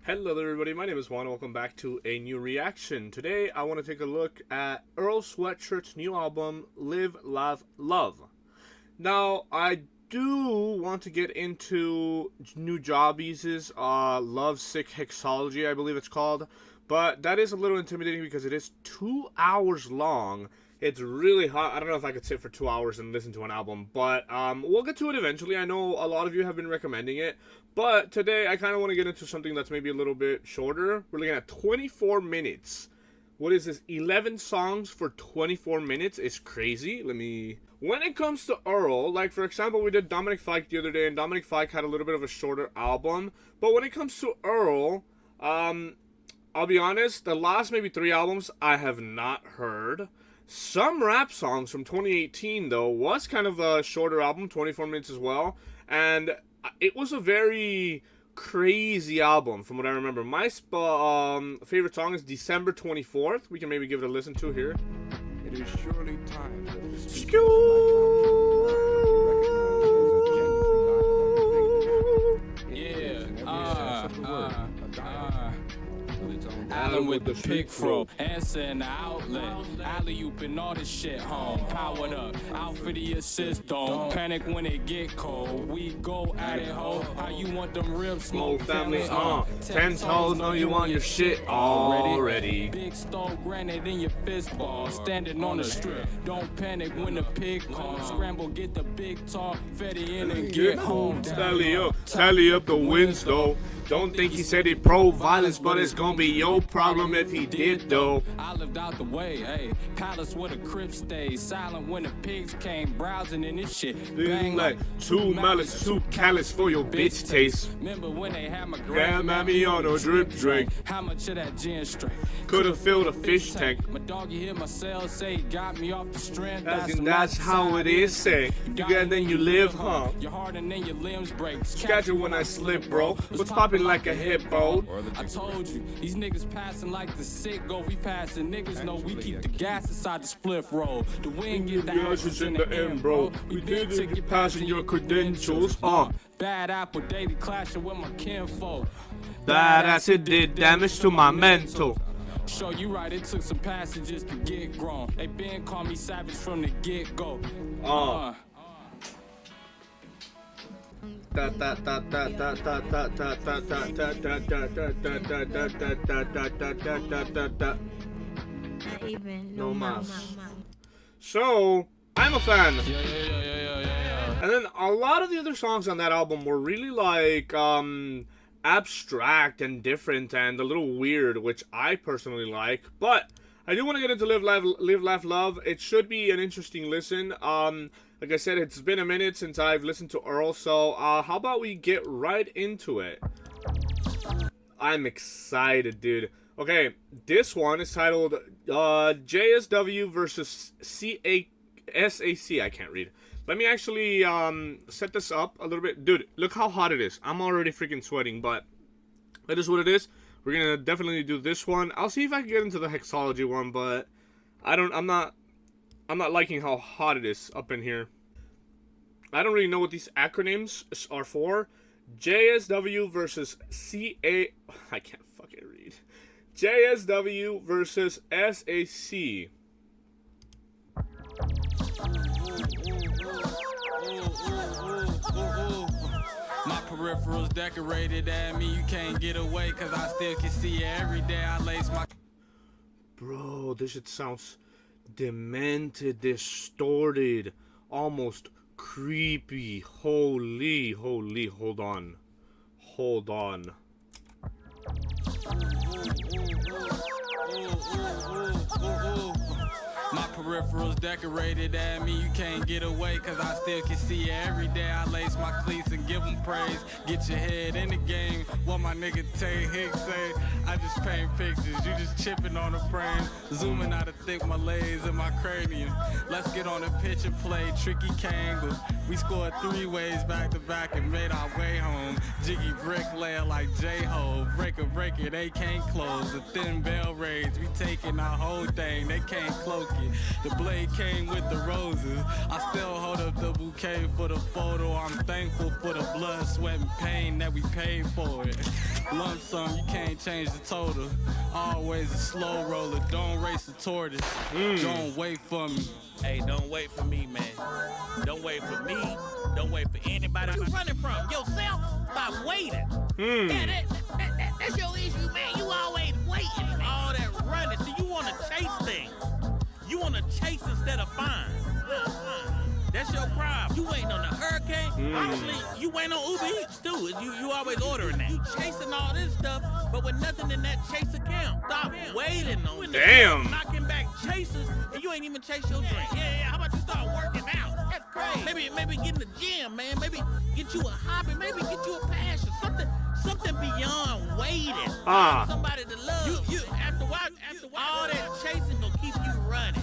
Hello there everybody, my name is Juan, welcome back to a new reaction. Today I want to take a look at Earl Sweatshirt's new album, Live, Laugh, Love. Now, I do want to get into Juanisabeast's Love Sick Hexology, I believe it's called. But that is a little intimidating because it is 2 hours long. It's really hot. I don't know if I could sit for 2 hours and listen to an album, but we'll get to it eventually. I know a lot of you have been recommending it, but today I kind of want to get into something that's maybe a little bit shorter. We're looking at 24 minutes. What is this? 11 songs for 24 minutes? It's crazy. When it comes to Earl, like for example, we did Dominic Fike the other day, and Dominic Fike had a little bit of a shorter album. But when it comes to Earl, I'll be honest, the last maybe 3 albums I have not heard. Some rap songs from 2018, though, was kind of a shorter album, 24 minutes as well. And it was a very crazy album, from what I remember. My favorite song is December 24th. We can maybe give it a listen to here. It is surely time that this Allen with the pick fro, answer in the outlet. Alley-oop and all this shit home. Powered up, out for the assist. Don't panic when it get cold. We go at it, ho. How you want them ribs? Smoke family on. 10 toes, know you want your shit already. Big stone granite in your fist ball. Standing on the strip. Don't panic when the pig comes. Scramble, get the big talk. Fetty in and get home. Tally up the wins though. Don't think he said he pro-violence, but it's gonna be your problem if he did though. I lived out the way, hey. Palace where the Crips stayed. Silent when the pigs came browsing in this shit. Bang like 2 malice, 2 callous for your bitch taste. Remember when they had my grandmammy on a drip drink. How much of that gin straight? Could've filled a fish tank. My dog, you hear my cell say he got me off the strength. That's how it is, say. You got it, then you live, huh? Your heart and then your limbs break. Catch it when I slip, bro. What's popping like a hippo? I told you, these niggas passing like the sick go. We passing niggas know we keep the gas inside the split roll. The wind get the ashes in the end, bro. We did ticket passing your credentials. Bad apple daily clashing with my kinfolk. Bad acid did damage to my mental. Show you right, it took some passages to get grown. They been call me savage from the get-go. No mas. So, I'm a fan. Yeah. And then a lot of the other songs on that album were really like abstract and different and a little weird, which I personally like. But I do want to get into Live, Laugh, Love. It should be an interesting listen. Like I said, it's been a minute since I've listened to Earl, so how about we get right into it? I'm excited, dude. Okay, this one is titled JSW versus SAC. I can't read. Let me actually set this up a little bit. Dude, look how hot it is. I'm already freaking sweating, but it is what it is. We're gonna definitely do this one. I'll see if I can get into the Hexology one, but I'm not liking how hot it is up in here. I don't really know what these acronyms are for. JSW versus I can't fucking read. JSW versus SAC. My peripherals decorated at me, you can't get away, cause I still can see you every day. I lace my... Bro, this shit sounds demented, distorted, almost creepy. Holy, hold on. My peripherals decorated at me, you can't get away, cause I still can see you every day. I lace my cleats and give them praise. Get your head in the game. What my nigga Tay Hicks say, I just paint pictures, you just chipping on the frame. Zooming out of thick malaise in my cranium. Let's get on the pitch and play tricky Kangle. We scored 3 ways back to back and made our way home. Jiggy bricklayer like J-Ho. break it, they can't close. The thin bell raids, we taking our whole thing, they can't cloak it. The blade came with the roses. I still hold up the bouquet for the photo. I'm thankful for the blood, sweat, and pain that we paid for it. Lump sum, you can't change the total. Always a slow roller, don't race the tortoise. Don't wait for me. Hey, don't wait for me, man. Don't wait for me. Don't wait for anybody. What you running from? Yourself? Stop waiting. Yeah, that's your issue, man. You always waiting, man. All that running. See, you want to chase things. You want to chase instead of find. That's your problem. You waiting on the hurricane. Honestly, you waiting on Uber Eats, too. You always ordering that. You chasing all this stuff, but with nothing in that chase account. Stop waiting on Damn. knocking back chasers, and you ain't even chase your dream. Yeah. How about you start working out? That's crazy. Maybe get in the gym, man. Maybe get you a hobby. Maybe get you a passion. Something beyond waiting. Somebody to love. You after what? All that chasing gonna keep you running,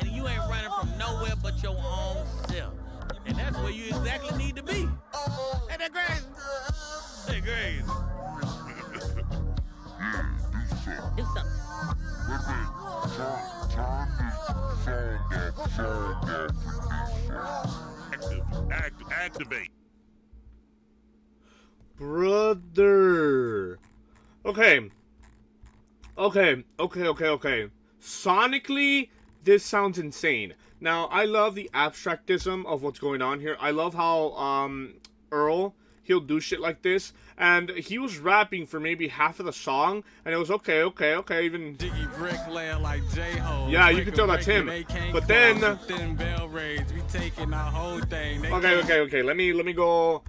and you ain't running from nowhere but your own self. And that's where you exactly need to be. Ain't that crazy? That's crazy. Do something. Activate. Brother. Okay. Sonically, this sounds insane. Now, I love the abstractism of what's going on here. I love how, Earl, he'll do shit like this. And he was rapping for maybe half of the song, and it was okay, even... Jiggy bricklayer like J-Ho. Yeah, you can tell that's him. But then... Thin bell raids, we taking our whole thing. Okay. Let me go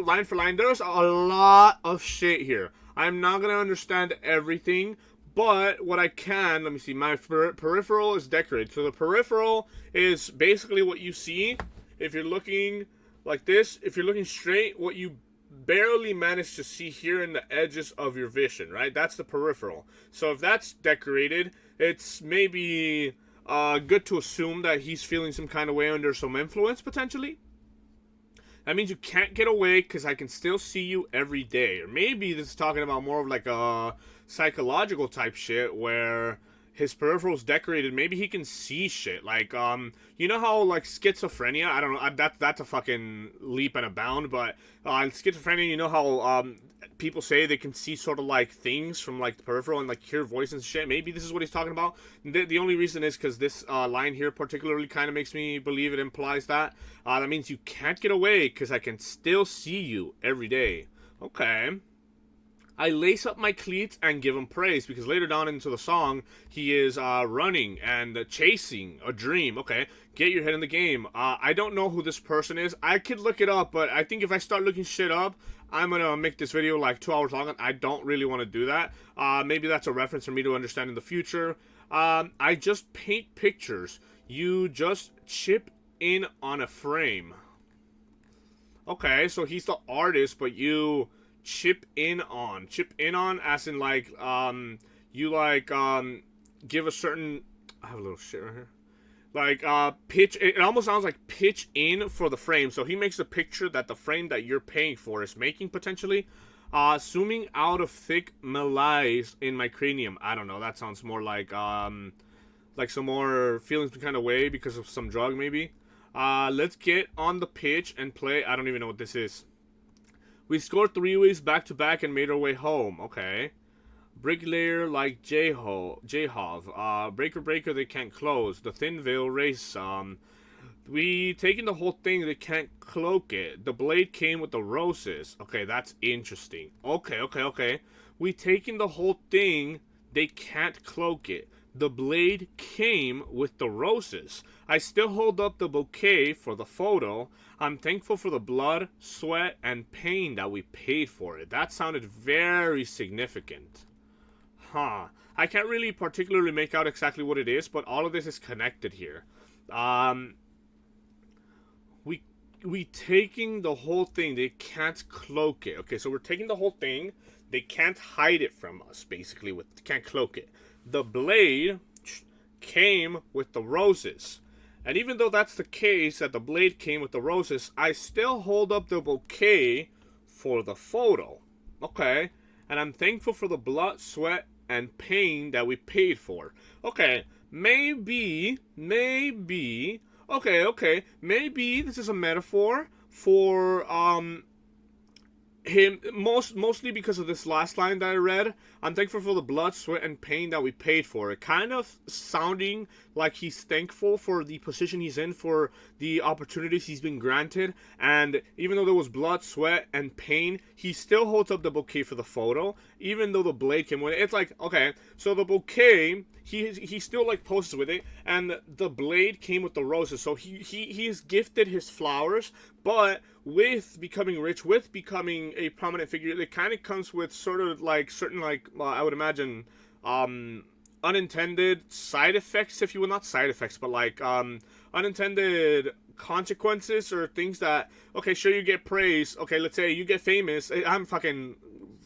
line for line. There's a lot of shit here. I'm not gonna understand everything, but what I can, let me see, my peripheral is decorated. So the peripheral is basically what you see if you're looking like this. If you're looking straight, what you barely manage to see here in the edges of your vision, right? That's the peripheral. So if that's decorated, it's maybe good to assume that he's feeling some kind of way under some influence, potentially. That means you can't get away because I can still see you every day. Or maybe this is talking about more of like a psychological type shit where his peripheral's decorated. Maybe he can see shit. Like, you know how, like, schizophrenia, I don't know, that's a fucking leap and a bound, but schizophrenia, you know how people say they can see sort of, like, things from, like, the peripheral and, like, hear voices and shit? Maybe this is what he's talking about. The only reason is because this line here particularly kind of makes me believe it implies that. That means you can't get away because I can still see you every day. Okay. I lace up my cleats and give him praise, because later down into the song, he is running and chasing a dream. Okay, get your head in the game. I don't know who this person is. I could look it up, but I think if I start looking shit up, I'm going to make this video like 2 hours long, and I don't really want to do that. Maybe that's a reference for me to understand in the future. I just paint pictures. You just chip in on a frame. Okay, so he's the artist, but you... chip in on as in like you like give a certain, I have a little shit right here, like pitch, it almost sounds like pitch in for the frame. So he makes a picture that the frame that you're paying for is making, potentially. Zooming out of thick malaise in my cranium. I don't know, that sounds more like some more feeling some kind of way because of some drug, maybe. Let's get on the pitch and play. I don't even know what this is. We scored 3 ways back-to-back and made our way home. Okay. Bricklayer like J-Hov. Breaker, they can't close. The thin veil race. We taking the whole thing, they can't cloak it. The blade came with the roses. Okay, that's interesting. Okay. We taking the whole thing, they can't cloak it. The blade came with the roses. I still hold up the bouquet for the photo. I'm thankful for the blood, sweat, and pain that we paid for it. That sounded very significant. I can't really particularly make out exactly what it is, but all of this is connected here. We taking the whole thing, they can't cloak it. Okay, so we're taking the whole thing, they can't hide it from us, basically, can't cloak it. The blade came with the roses. And even though that's the case, that the blade came with the roses, I still hold up the bouquet for the photo. Okay. and I'm thankful for the blood, sweat, and pain that we paid for. Okay, maybe, okay, maybe this is a metaphor for, him, mostly because of this last line that I read. I'm thankful for the blood, sweat, and pain that we paid for. It kind of sounding like he's thankful for the position he's in, for the opportunities he's been granted, and even though there was blood, sweat, and pain, he still holds up the bouquet for the photo, even though the blade came with it. It's like, okay, so the bouquet, he still like poses with it, and the blade came with the roses, so he's gifted his flowers, but with becoming rich, with becoming a prominent figure, it kind of comes with sort of like certain, like, I would imagine, unintended side effects, if you will. Not side effects, but like, unintended consequences, or things that, okay, sure, you get praise, okay, let's say you get famous, I'm fucking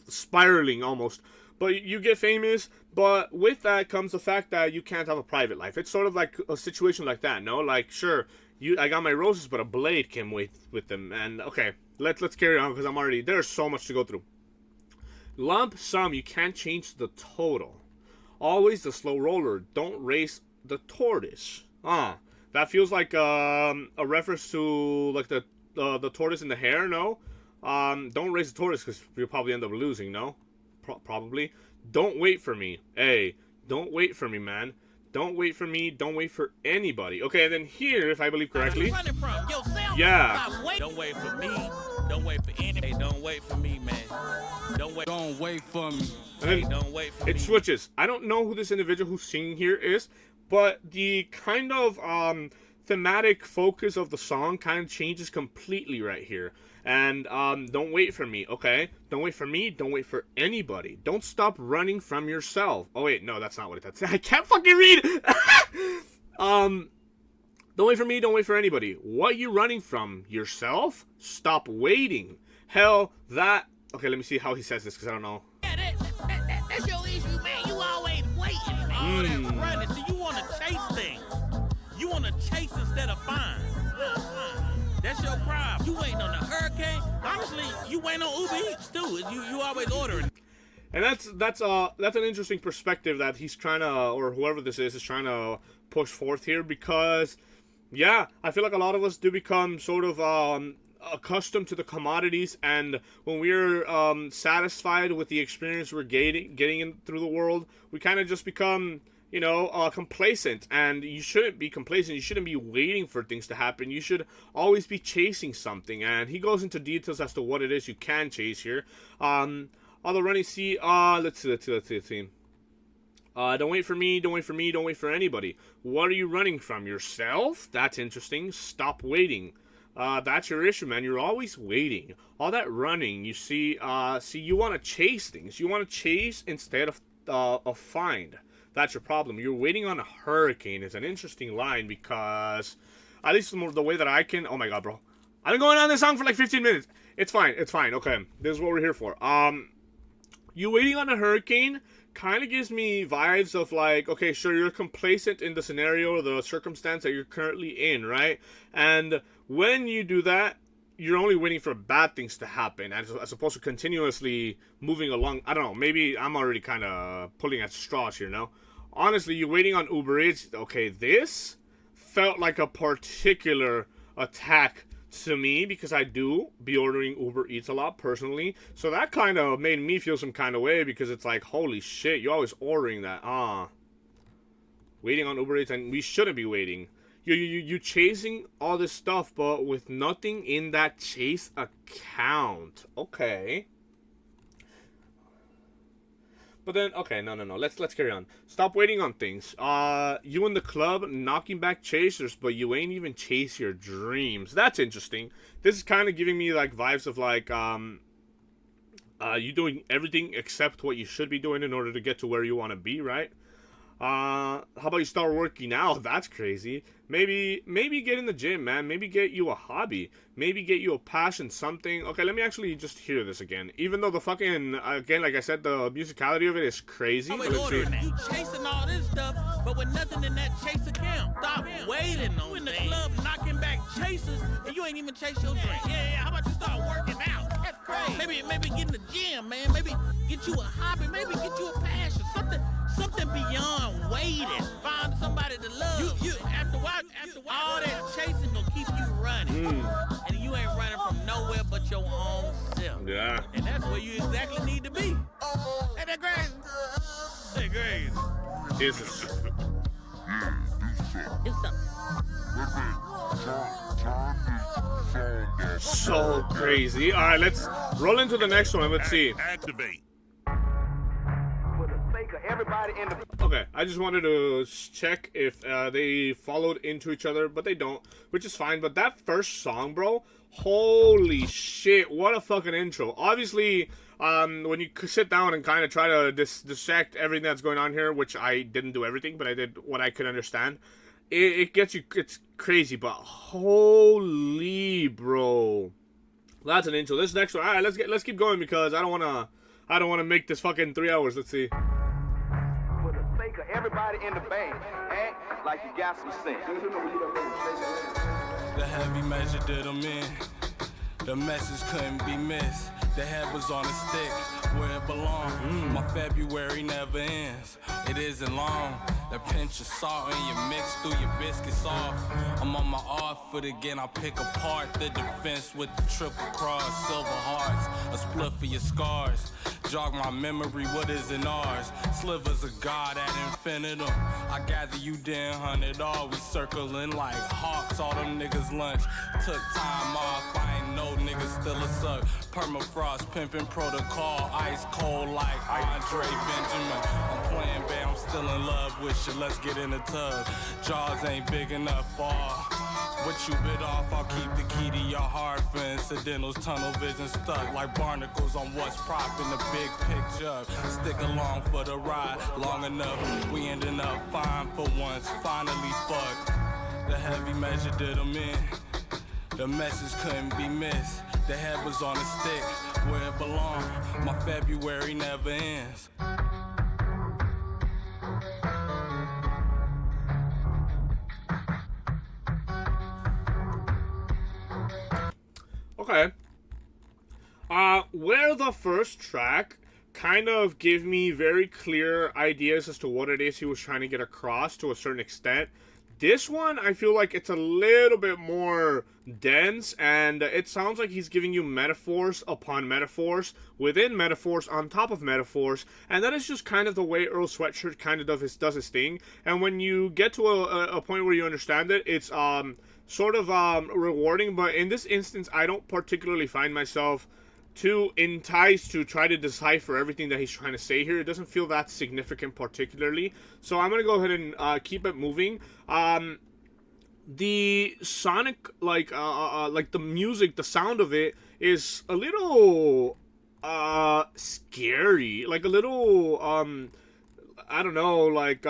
spiraling almost, but you get famous, but with that comes the fact that you can't have a private life. It's sort of like a situation like that, no? Like, sure, I got my roses, but a blade came with them, and okay, let's carry on, because I'm already, there's so much to go through. Lump sum, you can't change the total. Always the slow roller, don't race the tortoise. That feels like a reference to like the tortoise and the hare, no? Don't race the tortoise, because you'll probably end up losing, no? Probably. Don't wait for me. Hey, don't wait for me, man. Don't wait for me. Don't wait for anybody. Okay, and then here, if I believe correctly, yeah. Don't wait for me. Don't wait for anybody. Don't wait for me, man. Don't wait for me. And then don't wait for me. It switches. I don't know who this individual who's singing here is, but the kind of thematic focus of the song kind of changes completely right here. And don't wait for me, okay? Don't wait for me. Don't wait for anybody. Don't stop running from yourself. Oh wait, no, that's not what it says. I can't fucking read. Don't wait for me. Don't wait for anybody. What you running from? Yourself? Stop waiting. Hell, that. Okay, let me see how he says this, because I don't know. Yeah, that's your issue, man. You always waiting, man. All that running. So you want to chase things. You want to chase instead of find. That's your problem. You waiting on the hurricane. Honestly, you waiting on Uber Eats too. You always ordering. And that's an interesting perspective that he's trying to, or whoever this is trying to push forth here, because yeah, I feel like a lot of us do become sort of accustomed to the commodities, and when we're satisfied with the experience we're getting in through the world, we kind of just become, you know, complacent. And you shouldn't be complacent. You shouldn't be waiting for things to happen. You should always be chasing something. And he goes into details as to what it is you can chase here. Although running, see, let's see. Don't wait for me, don't wait for me, don't wait for anybody. What are you running from? Yourself? That's interesting. Stop waiting. That's your issue, man. You're always waiting. All that running, you see, you want to chase things. You want to chase instead of find. That's your problem. You're waiting on a hurricane. It's an interesting line, because at least the way that I can. Oh my god, bro! I've been going on this song for like 15 minutes. It's fine. It's fine. Okay, this is what we're here for. You waiting on a hurricane kind of gives me vibes of like, okay, sure, you're complacent in the scenario or the circumstance that you're currently in, right? And when you do that, you're only waiting for bad things to happen, as opposed to continuously moving along. I don't know. Maybe I'm already kind of pulling at straws here, no? Honestly, you're waiting on Uber Eats. Okay, this felt like a particular attack to me, because I do be ordering Uber Eats a lot personally. So that kind of made me feel some kind of way, because it's like, holy shit, you're always ordering that. Waiting on Uber Eats, and we shouldn't be waiting. You chasing all this stuff, but with nothing in that chase account. Okay. But then, okay, no. Let's carry on. Stop waiting on things. You in the club knocking back chasers, but you ain't even chase your dreams. That's interesting. This is kind of giving me like vibes of like, you doing everything except what you should be doing in order to get to where you want to be, right? How about you start working out? That's crazy. Maybe get in the gym, man. Maybe get you a hobby. Maybe get you a passion, something. Okay, let me actually just hear this again. Even though the fucking, again, like I said, the musicality of it is crazy. You chasing all this stuff, but with nothing in that chase account. Stop waiting on you in the club knocking back chasers, and you ain't even chase your dream. Yeah, how about you start working out? That's Maybe get in the gym, man. Maybe get you a hobby. Maybe get you a passion. Something beyond waiting. Find somebody to love. You after while, all that chasing gonna keep you running, and you ain't running from nowhere but your own self. Yeah. And that's where you exactly need to be. Ain't that crazy? That crazy. Jesus. Do something. So crazy. All right, let's roll into the next one. Let's see. Activate. Okay, I just wanted to check if they followed into each other, but they don't, which is fine. But that first song, bro, holy shit, what a fucking intro. Obviously, when you sit down and kind of try to dissect everything that's going on here, which I didn't do everything, but I did what I could understand, it gets you, it's crazy, but holy, bro. That's an intro. This next one, all right, let's keep going because I don't want to make this fucking 3 hours. Let's see. Everybody in the band, act like you got some sense. The heavy measure did them in. The message couldn't be missed. The head was on a stick where it belonged. My February never ends. It isn't long. The pinch of salt and you mix through your biscuits off. I'm on my off foot again. I pick apart the defense with the triple cross, silver hearts, a split for your scars. Jog my memory, what is in ours? Slivers of God at infinitum. I gather you didn't hunt it all. We circling like hawks, all them niggas lunch. Took time off, I ain't no niggas still a suck. Permafrost, pimping protocol, ice cold like Andre Benjamin. I'm playing bad, I'm still in love with you, let's get in the tub. Jaws ain't big enough for all. What you bit off, I'll keep the key to your heart for incidentals. Tunnel vision stuck like barnacles on what's propping the big picture. Stick along for the ride, long enough, we ending up fine for once. Finally fucked, the heavy measure did them in. The message couldn't be missed. The head was on a stick where it belonged. My February never ends. Okay. Where the first track kind of gave me very clear ideas as to what it is he was trying to get across to a certain extent. This one, I feel like it's a little bit more dense, and it sounds like he's giving you metaphors upon metaphors, within metaphors, on top of metaphors, and that is just kind of the way Earl Sweatshirt kind of does his thing. And when you get to a point where you understand it, it's sort of rewarding, but in this instance, I don't particularly find myself too enticed to try to decipher everything that he's trying to say here. It doesn't feel that significant particularly, so I'm gonna go ahead and keep it moving. The sonic, like the music, the sound of it is a little scary, like a little I don't know, like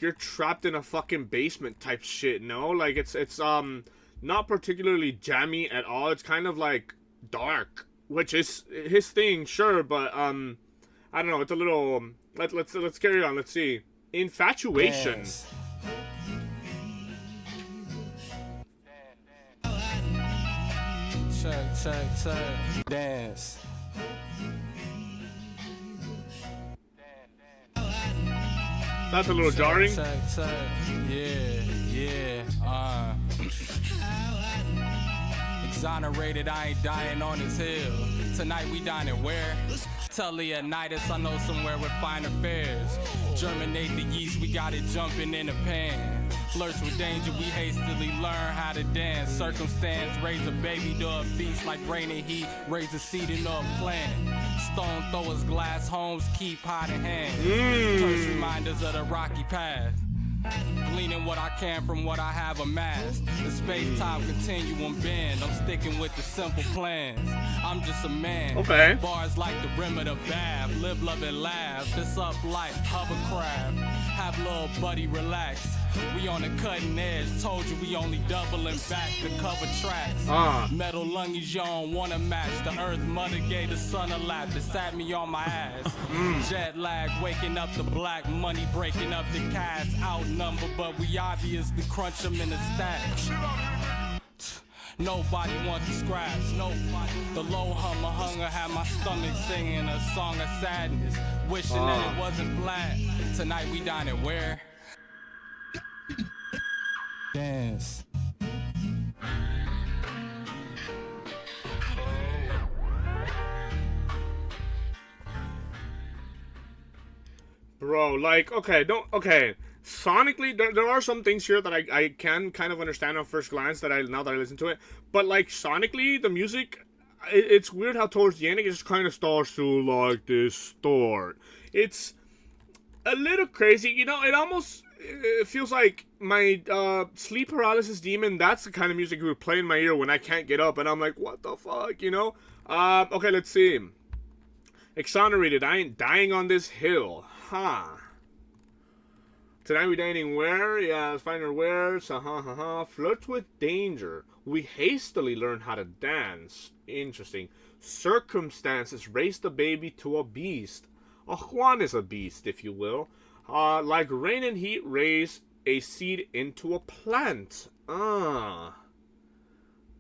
you're trapped in a fucking basement type shit, no? Like it's not particularly jammy at all. It's kind of like dark, which is his thing, sure, but I don't know, it's a little let's carry on. Let's see. Infatuation. Dance. Check. Dance. That's a little jarring. Check. Yeah. Exonerated, I ain't dying on his hill. Tonight we dining where? Leonidas, I know somewhere with finer fares. Germinate the yeast, we got it jumping in a pan. Flirts with danger, we hastily learn how to dance. Circumstance, raise a baby to a beast like rain and heat. Raise a seed in a plant. Stone throwers, glass homes, keep hot in hand. Terse reminders of the rocky path. Gleaning what I can from what I have amassed. The space-time continuum bend. I'm sticking with the simple plans. I'm just a man. Okay. Bars like the rim of the bath. Live, love, and laugh. This up like hovercraft. Have little buddy relax. We on the cutting edge. Told you we only doubling back to cover tracks. Metal lungies, you don't wanna match. The earth mother gave the sun a lap. That sat me on my ass. Jet lag, waking up the black money, breaking up the cash. Outnumbered, but we obviously crunch them in the stacks. Nobody wants to scratch, nobody. The low hum of hunger had my stomach singing a song of sadness, wishing that it wasn't flat. Tonight we dining where? Dance. Bro, like, okay, sonically, there are some things here that I can kind of understand on first glance now that I listen to it. But, like, sonically, the music, it's weird how towards the end it just kind of starts to, like, distort. It's a little crazy, you know, it feels like my sleep paralysis demon, that's the kind of music he would play in my ear when I can't get up, and I'm like, what the fuck, you know? Okay, let's see. Exonerated, I ain't dying on this hill. Huh. Tonight we dining where? Yeah, let's find her where. Flirts with danger. We hastily learn how to dance. Interesting. Circumstances raise the baby to a beast. A Juanisabeast, if you will. Like rain and heat raise a seed into a plant.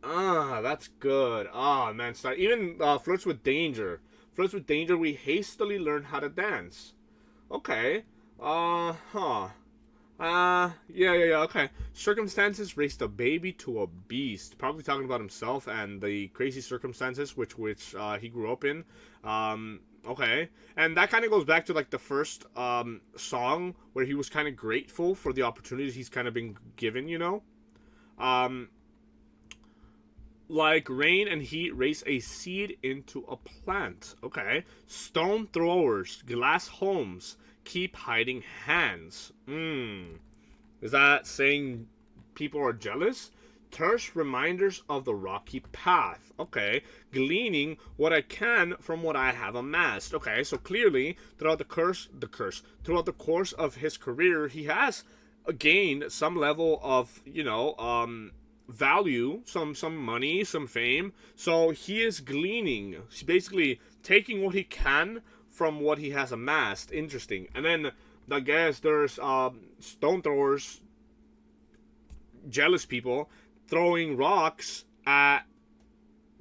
That's good. Man, even flirts with danger. Flirts with danger, we hastily learn how to dance. Okay. Yeah, okay. Circumstances raised a baby to a beast. Probably talking about himself and the crazy circumstances which he grew up in. Okay. And that kind of goes back to, like, the first song where he was kind of grateful for the opportunities he's kind of been given, you know? Like rain and heat raise a seed into a plant. Okay. Stone throwers, glass homes, keep hiding hands. Is that saying people are jealous? Terse reminders of the rocky path. Okay. Gleaning what I can from what I have amassed. Okay, so clearly throughout throughout the course of his career, he has gained some level of, you know, value, some money, some fame. So he is gleaning. He's basically taking what he can from what he has amassed. Interesting. And then I guess there's stone throwers, jealous people, throwing rocks at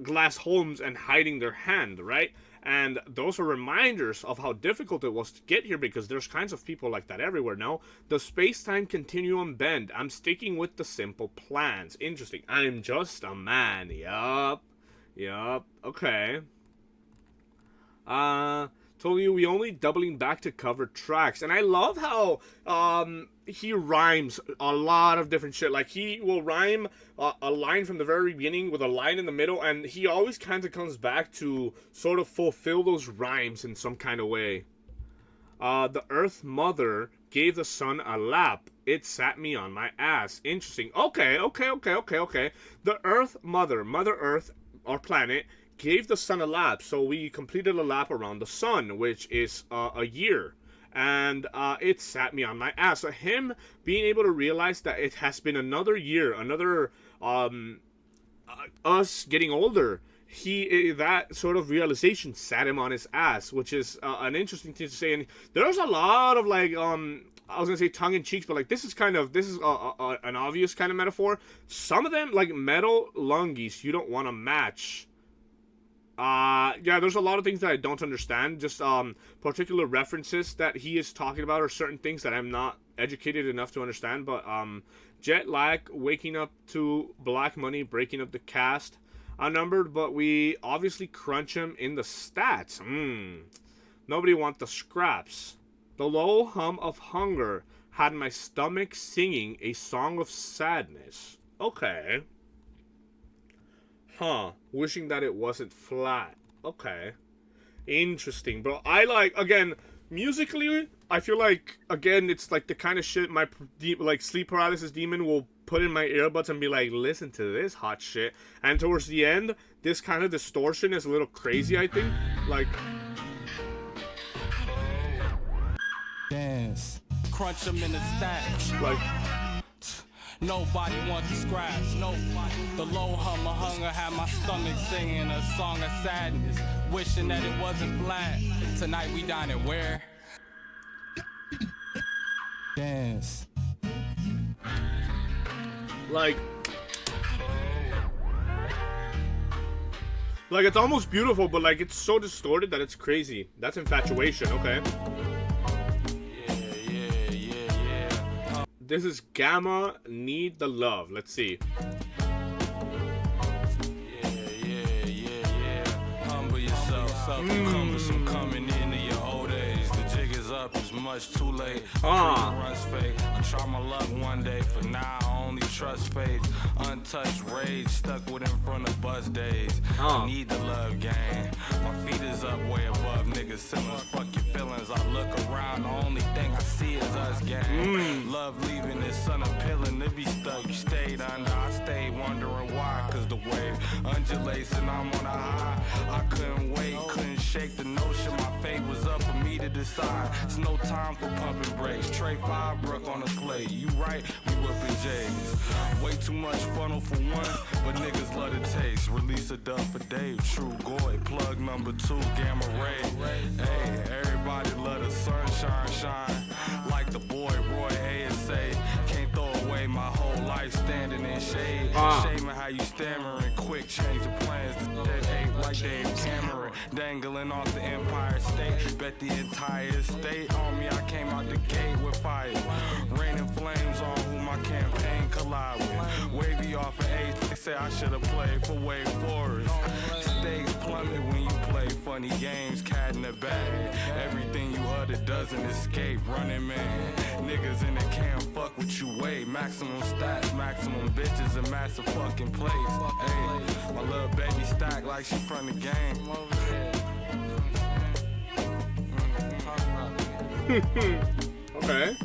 glass homes and hiding their hand, right? And those are reminders of how difficult it was to get here, because there's kinds of people like that everywhere now. The space-time continuum bend. I'm sticking with the simple plans. Interesting. I'm just a man. Yup. Okay. Told you we only doubling back to cover tracks. And I love how he rhymes a lot of different shit. Like, he will rhyme a line from the very beginning with a line in the middle, and he always kind of comes back to sort of fulfill those rhymes in some kind of way. The Earth Mother gave the sun a lap. It sat me on my ass. Interesting. Okay. The Earth Mother, Mother Earth, our planet, gave the sun a lap. So we completed a lap around the sun, which is a year. And it sat me on my ass. So him being able to realize that it has been another year, another us getting older, that sort of realization sat him on his ass, which is an interesting thing to say. And there's a lot of, like, I was gonna say tongue in cheeks, but, like, this is an obvious kind of metaphor. Some of them, like metal lungies, you don't want to match. Yeah, there's a lot of things that I don't understand. Just particular references that he is talking about, or certain things that I'm not educated enough to understand. But jet lag, waking up to black money, breaking up the cast, unnumbered, but we obviously crunch him in the stats. Nobody want the scraps. The low hum of hunger had my stomach singing a song of sadness. Okay. Wishing that it wasn't flat. Okay. Interesting, bro. I like, again, musically, I feel like, again, it's like the kind of shit my, like, sleep paralysis demon will put in my earbuds and be like, listen to this hot shit. And towards the end, this kind of distortion is a little crazy, I think. Like, dance. Crunch them in the stacks. like, nobody wants to scratch, nobody. The low hum of hunger had my stomach singing a song of sadness, wishing that it wasn't flat. Tonight we dining where? Dance. like, Like, it's almost beautiful, but like it's so distorted that it's crazy. That's infatuation. Okay. This is Gamma Need the Love. Let's see. Humble yourself, cumbersome coming into your old age. The jig is up, it's much too late. Runs fake. I try my luck one day. For now, I only trust faith. Untouched rage, stuck with in front of bus days. I need the love game. My feet is up way above niggas' ceilings. Fuck your feelings. I look around, the only thing I see is us, gang. Love leaving is unappealing. To be stuck, you stayed under. I stayed wondering why. Cause the wave undulates and I'm on a high. I couldn't wait, couldn't shake the notion. My fate was up for me to decide. It's no time for pumping brakes. Trey 5 Brook on the plate. You right, we whipping J's. Way too much funnel for one, but niggas love the taste. Release a dub for Dave, True Goy. Plug number 2, Gamma Ray. Hey, everybody love the sunshine shine. Like the boy Roy ASA. Can't throw away my whole life standing in shade. Shaming how you stammering. Quick change the plans. That ain't like Dave Cameron. Dangling off the Empire State. Bet the entire state on me. I came out the gate with fire. Raining flames on who my campaign collide with. Wavy off an age. They say I should have played for Wake Forest. Stakes plummet when you play funny games. Cat in the bag. Everything you utter doesn't escape. Running man. Niggas in the camp fuck what you weigh. Maximum stats, maximum bitches, and massive fucking plays. Hey, my little baby stack like she from the game. Okay.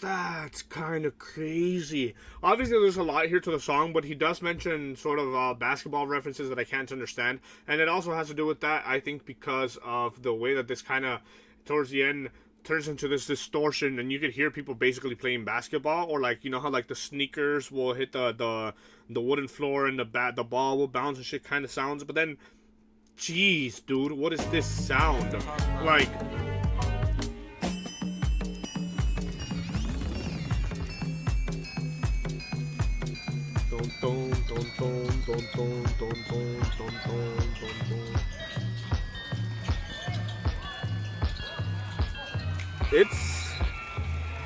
That's kind of crazy. Obviously, there's a lot here to the song, but he does mention sort of basketball references that I can't understand. And it also has to do with that, I think, because of the way that this kind of, towards the end, turns into this distortion, and you could hear people basically playing basketball, or like, you know how like the sneakers will hit the wooden floor and the ball will bounce and shit kind of sounds. But then, jeez, dude, what is this sound? Like...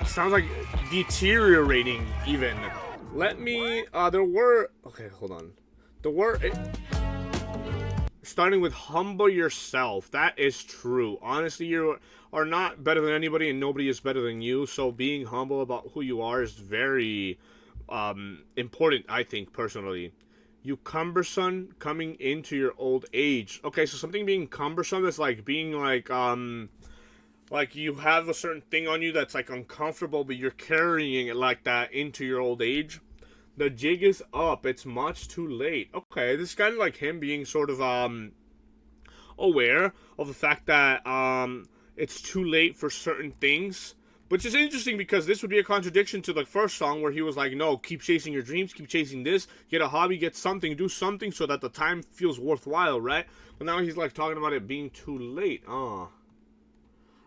sounds like deteriorating even. Let me, okay, hold on. Starting with humble yourself. That is true. Honestly, you are not better than anybody and nobody is better than you. So being humble about who you are is very important, I think, personally. You cumbersome coming into your old age. Okay, so something being cumbersome is like being like you have a certain thing on you that's like uncomfortable, but you're carrying it like that into your old age. The jig is up. It's much too late. Okay, this is kind of like him being sort of aware of the fact that it's too late for certain things. Which is interesting because this would be a contradiction to the first song where he was like, no, keep chasing your dreams, keep chasing this, get a hobby, get something, do something so that the time feels worthwhile, right? But now he's like talking about it being too late.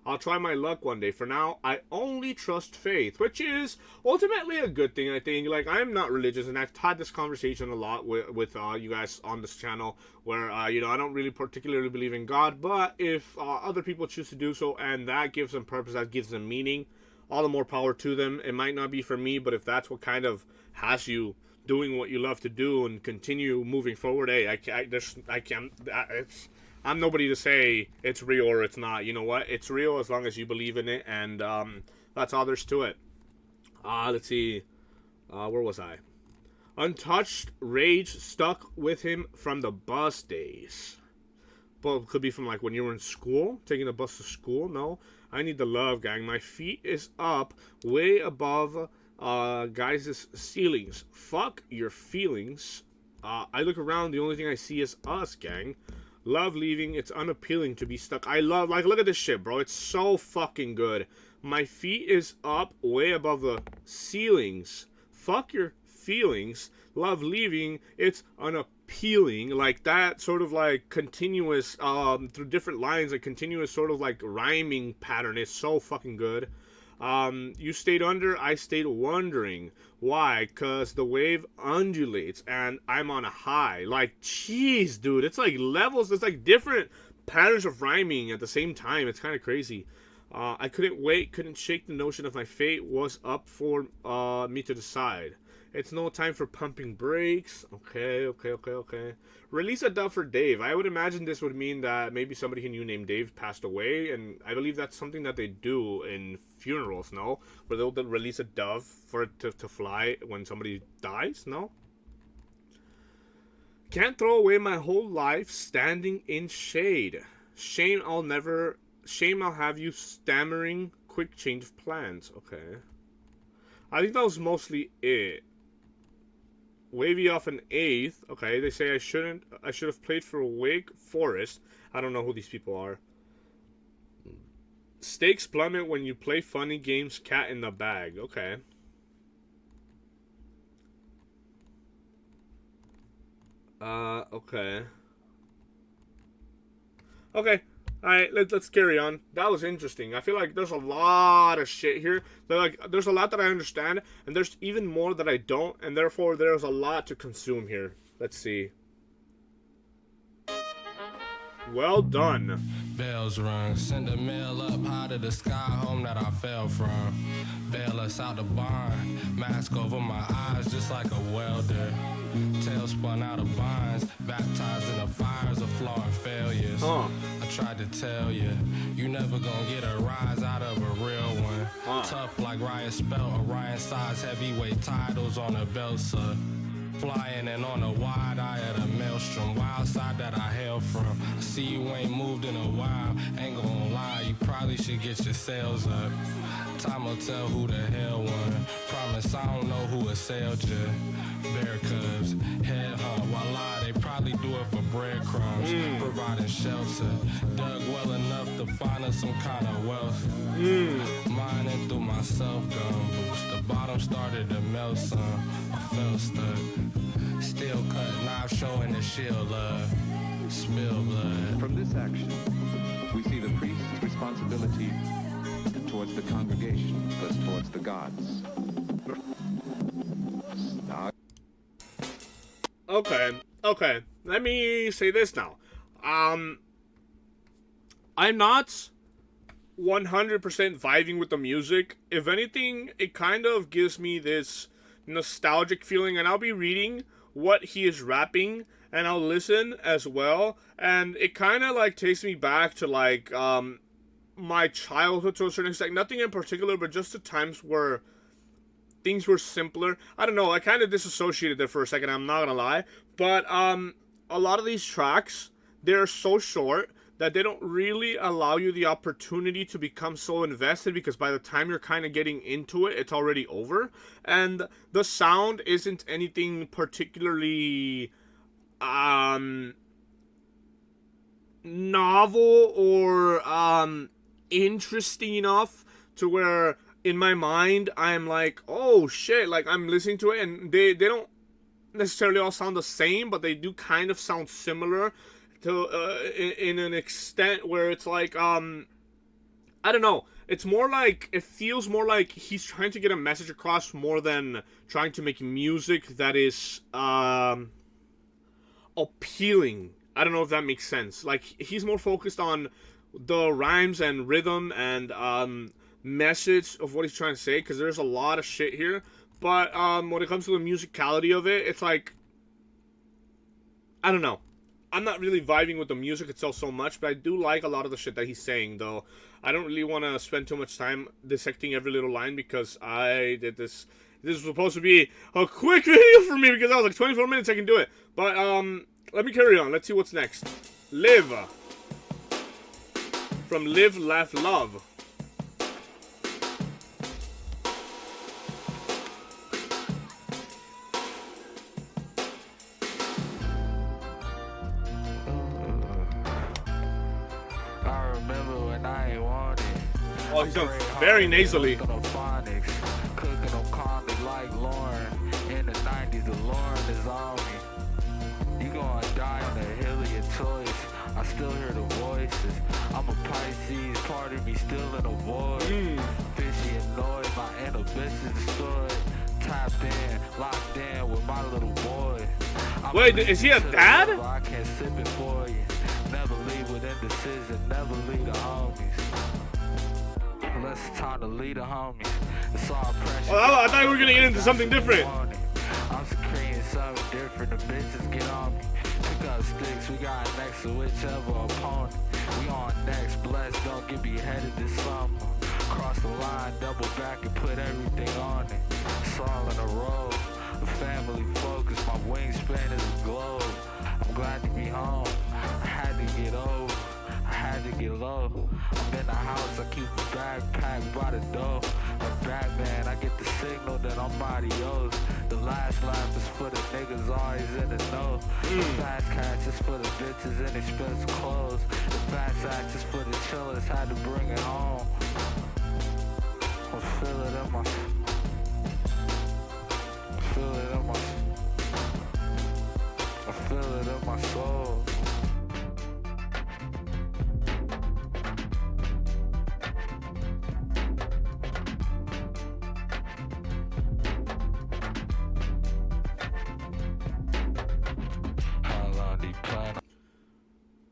I'll try my luck one day. For now, I only trust faith, which is ultimately a good thing, I think. Like, I'm not religious, and I've had this conversation a lot with you guys on this channel, where, I don't really particularly believe in God, but if other people choose to do so, and that gives them purpose, that gives them meaning, all the more power to them. It might not be for me, but if that's what kind of has you doing what you love to do and continue moving forward, hey, I'm nobody to say it's real or it's not. You know what? It's real as long as you believe in it, and that's all there's to it. Let's see. Where was I? Untouched rage stuck with him from the bus days. But it could be from like when you were in school, taking the bus to school. No, I need the love, gang. My feet is up way above guys' ceilings. Fuck your feelings. I look around, the only thing I see is us, gang. Love leaving, it's unappealing to be stuck. I love, like, look at this shit, bro. It's so fucking good. My feet is up way above the ceilings. Fuck your feelings. Love leaving, it's unappealing. Like, that sort of, like, continuous, through different lines, a continuous sort of, like, rhyming pattern is so fucking good. You stayed under, I stayed wondering. Why? Because the wave undulates and I'm on a high. Like, jeez, dude. It's like levels. It's like different patterns of rhyming at the same time. It's kind of crazy. I couldn't wait, couldn't shake the notion of my fate was up for me to decide. It's no time for pumping brakes. Okay. Release a dub for Dave. I would imagine this would mean that maybe somebody he knew named Dave passed away, and I believe that's something that they do in funerals, no? Where they'll release a dove for it to fly when somebody dies, no? Can't throw away my whole life standing in shade. Shame I'll have you stammering. Quick change of plans. Okay. I think that was mostly it. Wavy off an 8th. Okay, they say I should have played for Wake Forest. I don't know who these people are. Stakes plummet when you play funny games, cat in the bag. Okay. Okay. Okay. Alright, let's carry on. That was interesting. I feel like there's a lot of shit here. There's a lot that I understand, and there's even more that I don't, and therefore there's a lot to consume here. Let's see. Well done. Bells rung, send a mail up high to the sky, home that I fell from. Bail us out the barn, mask over my eyes just like a welder. Tail spun out of binds, baptized in the fires of flaw and failures. I tried to tell you, you never gonna get a rise out of a real one. Tough like Riot Spell, Orion size heavyweight titles on a belt, sir. Flying and on a wide eye at a maelstrom, wild side that I hail from. I see you ain't moved in a while, ain't gonna lie, you probably should get your sails up. Time will tell who the hell won. Promise I don't know who assailed you. Bear cubs, head hunt, voila, they probably do it for breadcrumbs. Providing shelter, dug well enough to find us some kind of wealth. Mining through my self-gun boost, the bottom started to melt some. I felt stuck, steel cut knife showing the shield love. Spill blood. From this action, we see the priest's responsibility towards the congregation, thus towards the gods. Now, Okay. Let me say this now. I'm not 100% vibing with the music. If anything, it kind of gives me this nostalgic feeling, and I'll be reading what he is rapping, and I'll listen as well, and it kind of like takes me back to like my childhood to a certain extent. Nothing in particular, but just the times where things were simpler. I don't know, I kind of disassociated there for a second, I'm not gonna lie. But a lot of these tracks, they're so short that they don't really allow you the opportunity to become so invested, because by the time you're kind of getting into it, it's already over. And the sound isn't anything particularly novel or interesting enough to where in my mind I'm like, oh shit, like I'm listening to it, and they don't necessarily all sound the same, but they do kind of sound similar to in an extent where it's like I don't know, it's more like, it feels more like he's trying to get a message across more than trying to make music that is appealing. I don't know if that makes sense. Like, he's more focused on the rhymes and rhythm and message of what he's trying to say, because there's a lot of shit here. But when it comes to the musicality of it, it's like, I don't know. I'm not really vibing with the music itself so much, but I do like a lot of the shit that he's saying, though. I don't really want to spend too much time dissecting every little line, because I did this. This was supposed to be a quick video for me, because I was like, 24 minutes, I can do it. But let me carry on. Let's see what's next. Live. From Live, Laugh, Love. even when I ain't want it. Oh, he sounds very nasally. Cooking them calmly like Lauren. In the 90s, the Lauren is on me. You gonna die in the hill of your choice. I still hear the voices. I'm a Pisces, part of me still in a void. Fishy annoyed, my inhibitions destroyed. Tapped in, locked in with my little boy. Wait, is he a dad? I can't sip it for you. Never leave with indecision, never leave the homies. Unless it's time to lead the homies. It's all pressure. Oh, I thought we were gonna get into something different. I'm creating something different. The bitches get on me. Pick up sticks, we got next to whichever opponent. We on next, blessed, don't get beheaded this summer. Cross the line, double back and put everything on it. It's all in a row. The family focus, my wingspan is a globe. I'm glad to be home. I had to get over. I had to get low. I'm in the house, I keep the backpack by the door. Like Batman, I get the signal that I'm adios. The last laugh is for the niggas always in the know. The fast cash is for the bitches in expensive clothes. The fast act is for the chillers, had to bring it home. I feel it in my... I feel it in my... I feel it in my soul.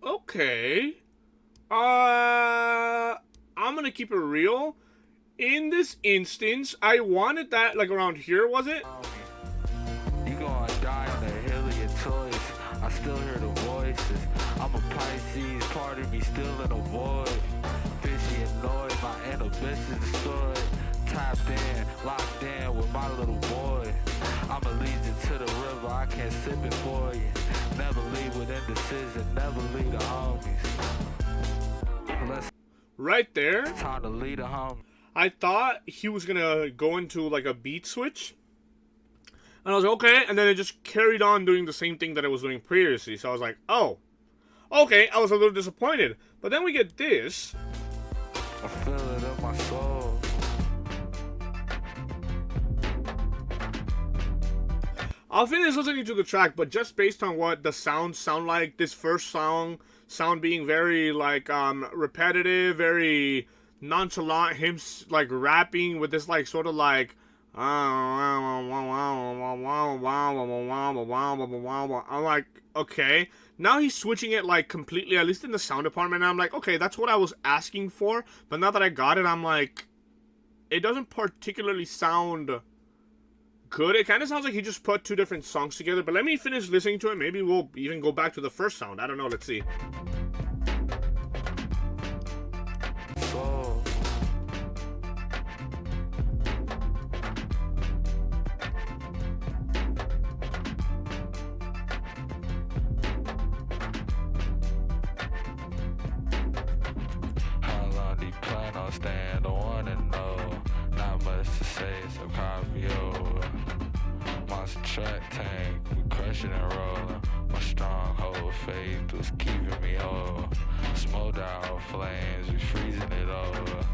Okay. I'm gonna keep it real. In this instance, I wanted that like around here, was it? You gonna die in the hill of your choice. I still hear the voices. I'm a Pisces, part of me still in a void. Fishy annoyed, my inhibitions destroyed. Tapped in, locked in with my little boy. I'ma lead you to the river, I can't sip it for you. Never leave with indecision, never leave the homies. Right there. It's time to lead the homies. I thought he was gonna go into like a beat switch. And I was like, okay, and then it just carried on doing the same thing that it was doing previously. So I was like, oh, okay, I was a little disappointed. But then we get this. I feel it in my soul. I'll finish listening to the track, but just based on what the sounds sound like, this first sound being very like repetitive, very nonchalant, him like rapping with this like sort of like I'm like, okay, now he's switching it like completely, at least in the sound department, and I'm like, okay, that's what I was asking for. But now that I got it, I'm like, it doesn't particularly sound good. It kind of sounds like he just put two different songs together. But let me finish listening to it. Maybe we'll even go back to the first sound. I don't know. Let's see. How long do you plan on staying? Don't wanna know. Not much to say, so copy over. Monster truck tank, we crushing and rolling. My stronghold faith was keeping me whole. Smoke out flames, we freezing it over.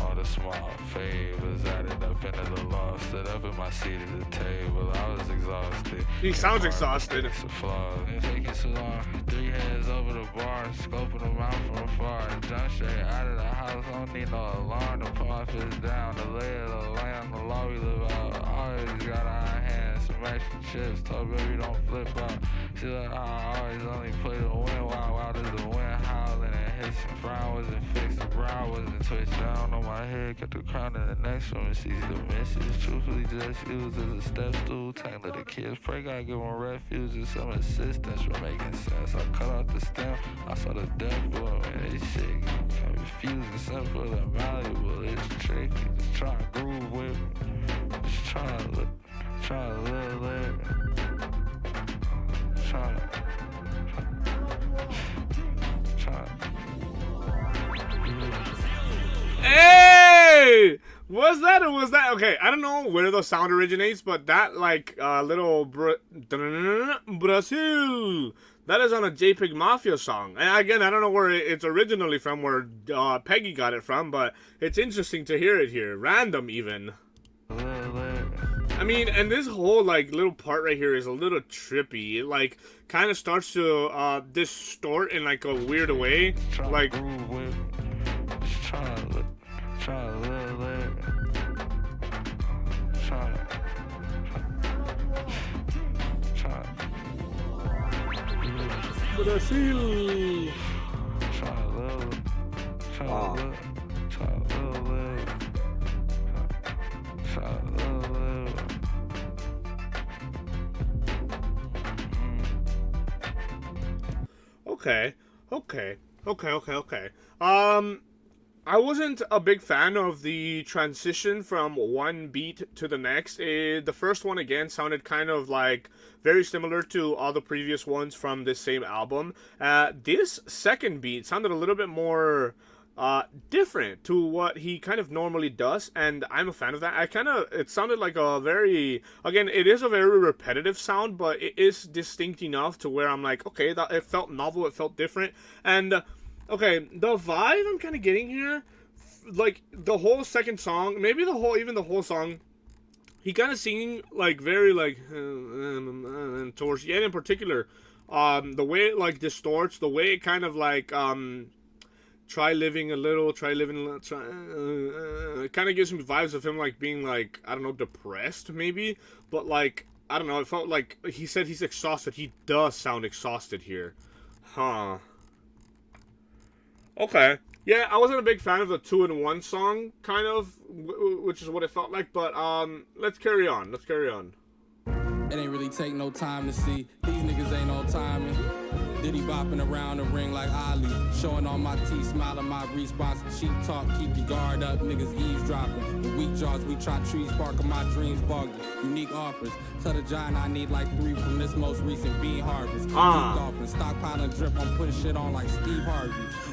All the small favors added up into the loss. Stood up in my seat at the table, I was exhausted. He sounds exhausted. It's a flaw. It's taking so long. 3 heads over the bar, scoping them out from afar. Jump straight out of the house, don't need no alarm to put my fist down. The lay of the land, the law we live out. Always got our hands, some extra chips. Told baby don't flip out. She like, I always only play the wind while there's the wind howling and hissing. Frown wasn't fixed, the brow wasn't twitched down on my head. Got the crown in the next one, it's easy to miss it. Truthfully, just used as a step stool. Tangle the kids, pray God give them refuge and some assistance for making sense. I cut out the stem, I saw the death blow, and this shit confusing, simple and malleable. It's tricky, just trying to groove with me. Just trying to live. Hey! Was that or was that? Okay, I don't know where the sound originates, but that like little Brazil. That is on a JPEG Mafia song. And again, I don't know where it's originally from, where Peggy got it from, but it's interesting to hear it here. Random even. I mean, and this whole like little part right here is a little trippy. It like kind of starts to distort in like a weird way. Like Brazil. Okay. I wasn't a big fan of the transition from one beat to the next. The first one, again, sounded kind of like very similar to all the previous ones from this same album. This second beat sounded a little bit more different to what he kind of normally does, and I'm a fan of that. It sounded like a very, again, it is a very repetitive sound, but it is distinct enough to where I'm like, okay, that it felt novel, it felt different, and okay, the vibe I'm kind of getting here, like the whole second song, maybe even the whole song, he kind of singing like very like towards the end in particular, the way it like distorts, the way it kind of like try living a little, it kind of gives me vibes of him like being like, I don't know, depressed maybe, but like, I don't know, it felt like he said he's exhausted. He does sound exhausted here. Huh. Okay. Yeah, I wasn't a big fan of the 2-in-1 song, kind of, which is what it felt like, but let's carry on. It ain't really take no time to see. These niggas ain't on timing. Diddy bopping around the ring like Ali. Showing all my teeth, smiling my response. Cheap talk, keep your guard up, niggas eavesdropping. The weak jaws, we try trees, sparking my dreams foggy. Unique offers. Tell the giant I need like 3 from this most recent bean harvest. Keep golfing, stockpiling drip, I'm putting shit on like Steve Harvey.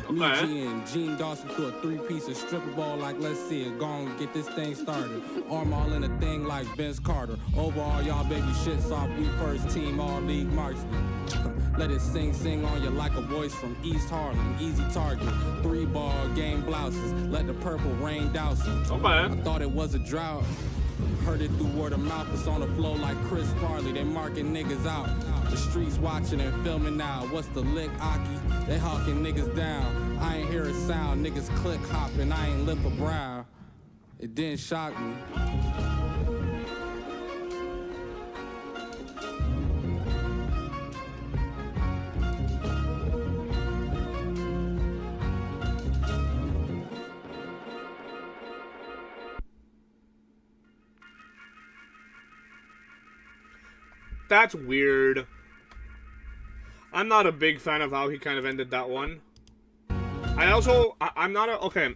Me, G, and Gene Dawson threw a 3-piece of stripper ball like, let's see it, go on, get this thing started. Arm all in a thing like Vince Carter. Overall, y'all baby shit soft, we first team, all league marksman. Let it sing on you like a voice from East Harlem. Easy target, 3-ball game blouses. Let the purple rain douse them. I thought it was a drought. Heard it through word of mouth. It's on the flow like Chris Farley. They marking niggas out. The streets watching and filming now. What's the lick, Aki? They hawking niggas down. I ain't hear a sound. Niggas click hopping. I ain't lip a brow. It didn't shock me. That's weird. I'm not a big fan of how he kind of ended that one. I'm not a, okay,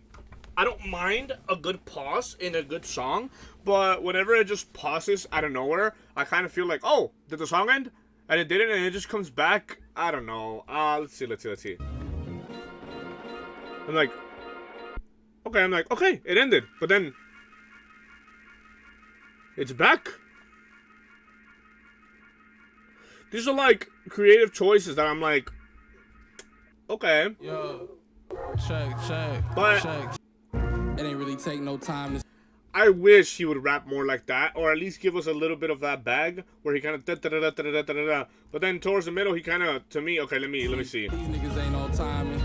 I don't mind a good pause in a good song, but whenever it just pauses out of nowhere, I kind of feel like, oh, did the song end? And it didn't, and it just comes back. I don't know. Let's see. I'm like, okay, it ended, but then it's back. These are like creative choices that I'm like, okay. Yo, check. But it ain't really take no time to. I wish he would rap more like that, or at least give us a little bit of that bag where he kind of da-da-da-da-da-da-da-da. But then towards the middle, he kind of, to me, okay, let me see. These niggas ain't on timing.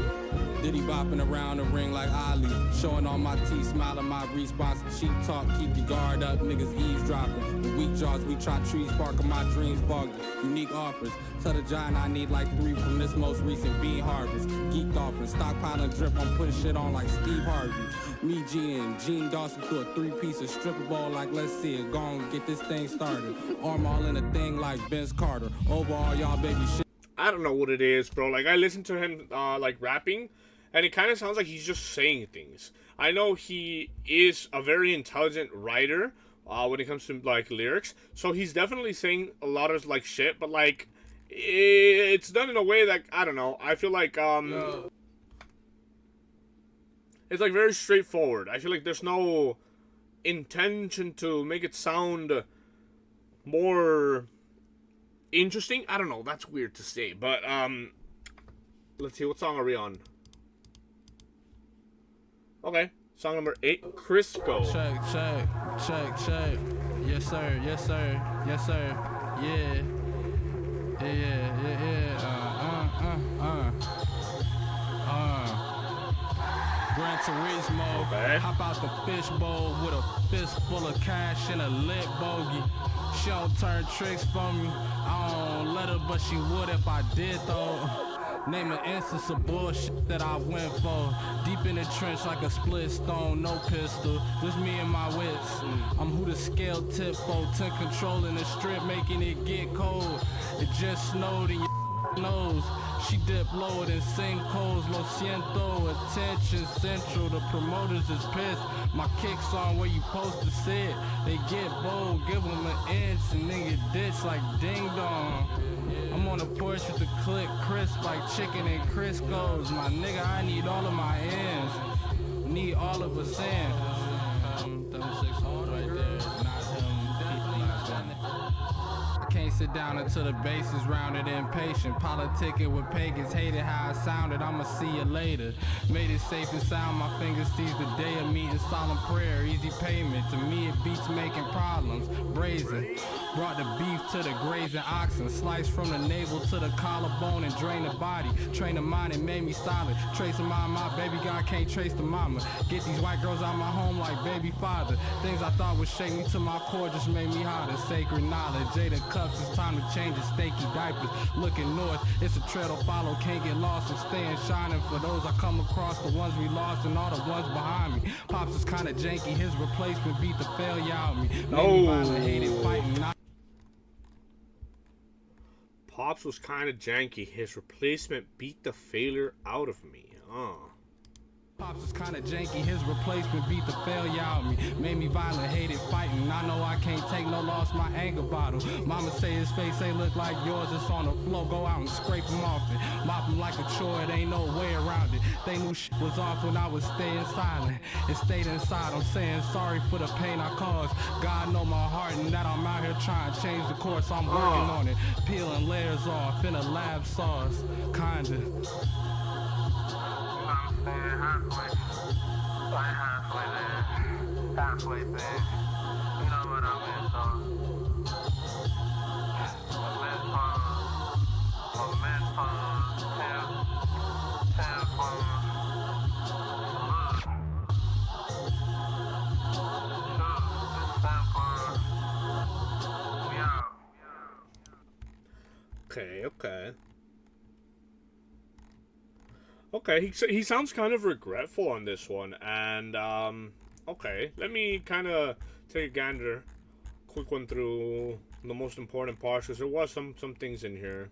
Diddy bopping around the ring like Ali. Showing all my teeth, smiling my response. Cheap talk, keep your guard up, niggas eavesdropping. The weak jaws, we try trees, sparking my dreams foggy. Unique offers. Tell the giant I need like 3 from this most recent bean harvest. Geeked off and stockpiling drip, I'm putting shit on like Steve Harvey. Me, G, and Gene Dawson threw a 3-piece of stripper ball like, let's see it, go on, get this thing started. Arm all in a thing like Vince Carter. Overall, y'all baby shit. I don't know what it is, bro. Like, I listen to him, like, rapping, and it kind of sounds like he's just saying things. I know he is a very intelligent writer when it comes to, like, lyrics, so he's definitely saying a lot of, like, shit, but, like, it's done in a way that, I don't know, I feel like, it's, like, very straightforward. I feel like there's no intention to make it sound more interesting. I don't know, that's weird to say, but let's see, what song are we on? Okay, song number 8, Crisco. Check. Yes, sir. Yes, sir. Yeah. Gran Turismo, Okay. hop out the fishbowl with a fist full of cash and a lit bogey. She don't turn tricks for me. I don't let her, but she would if I did though. Name an instance of bullshit that I went for. Deep in the trench like a split stone, no pistol. Just me and my wits. I'm who the scale tip for. 10 controlling the strip, making it get cold. It just snowed in your nose. She dipped lower than sinkholes, lo siento, attention central, the promoters is pissed. My kicks on where you supposed to sit, they get bold, give them an inch, and nigga ditch like ding dong. I'm on the porch with the click crisp like chicken and Crisco's. My nigga, I need all of my ends, need all of us in. Them 6 holes right there, not him. Can't sit down until the base is rounded impatient. Politicking with pagans, hated how I sounded. I'ma see you later. Made it safe and sound. My fingers seized the day of meeting solemn prayer. Easy payment. To me, it beats making problems. Brazen. Brought the beef to the grazing oxen. Sliced from the navel to the collarbone and drain the body. Train the mind and made me silent. Tracing my baby God can't trace the mama. Get these white girls out my home like baby father. Things I thought would shake me to my core just made me hotter. Sacred knowledge. Jada cups, it's time to change the stakey diapers. Looking north, it's a trail to follow. Can't get lost and staying shining. For those I come across, the ones we lost and all the ones behind me. Pops is kinda janky. His replacement beat the failure out of me. Made me violent, hated fighting. Pops was kind of janky. His replacement beat the failure out of me. Pops is kinda janky, his replacement beat the failure out of me. Made me violent, hated fighting. I know I can't take no loss, my anger bottle. Mama say his face ain't look like yours, it's on the floor. Go out and scrape him off it. Mop him like a chore, it ain't no way around it. They knew shit was off when I was staying silent. It stayed inside, I'm saying sorry for the pain I caused. God know my heart and that I'm out here trying to change the course. I'm working on it, peeling layers off in a lab sauce, kinda. Halfway there. You know what I mean, so. My men's Okay, he sounds kind of regretful on this one, and okay, let me kind of take a gander, quick one through the most important parts, because there was some things in here.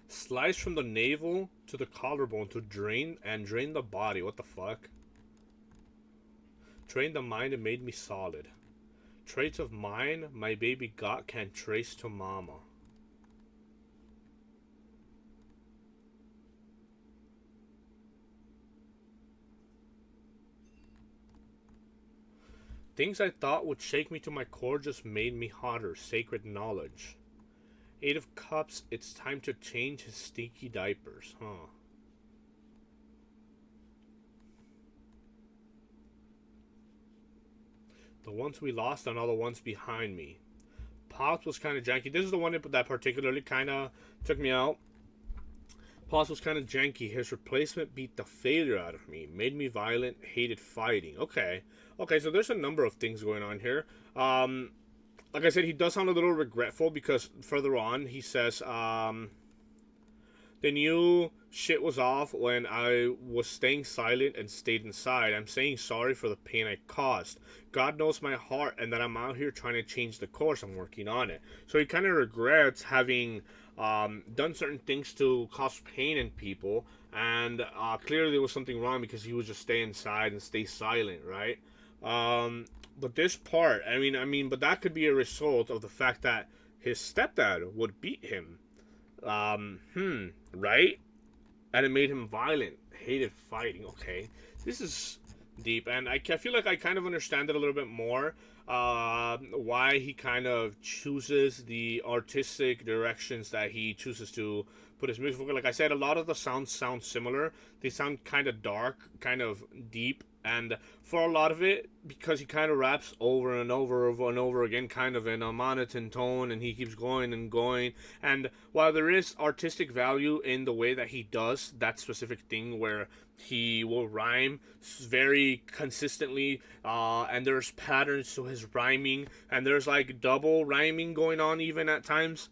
Slice from the navel to the collarbone to drain the body. What the fuck? Trained the mind and made me solid. Traits of mine my baby got can't trace to mama. Things I thought would shake me to my core just made me hotter. Sacred knowledge. 8 of Cups, it's time to change his stinky diapers, huh? The ones we lost and all the ones behind me. Pops was kind of janky. This is the one that particularly kind of took me out. Pops was kind of janky. His replacement beat the failure out of me. Made me violent, hated fighting. Okay, so there's a number of things going on here. Like I said, he does sound a little regretful because further on he says, the new shit was off when I was staying silent and stayed inside. I'm saying sorry for the pain I caused. God knows my heart and that I'm out here trying to change the course. I'm working on it. So he kind of regrets having done certain things to cause pain in people, and clearly there was something wrong because he was just stay inside and stay silent, right? But this part, I mean, but that could be a result of the fact that his stepdad would beat him, right? And it made him violent, hated fighting. Okay, this is deep, and I feel like I kind of understand it a little bit more. Why he kind of chooses the artistic directions that he chooses to put his music. Like I said, a lot of the sounds sound similar. They sound kind of dark, kind of deep, and for a lot of it, because he kind of raps over and over again, kind of in a monotone tone, and he keeps going and going. And while there is artistic value in the way that he does that specific thing where he will rhyme very consistently, and there's patterns to his rhyming, and there's like double rhyming going on even at times.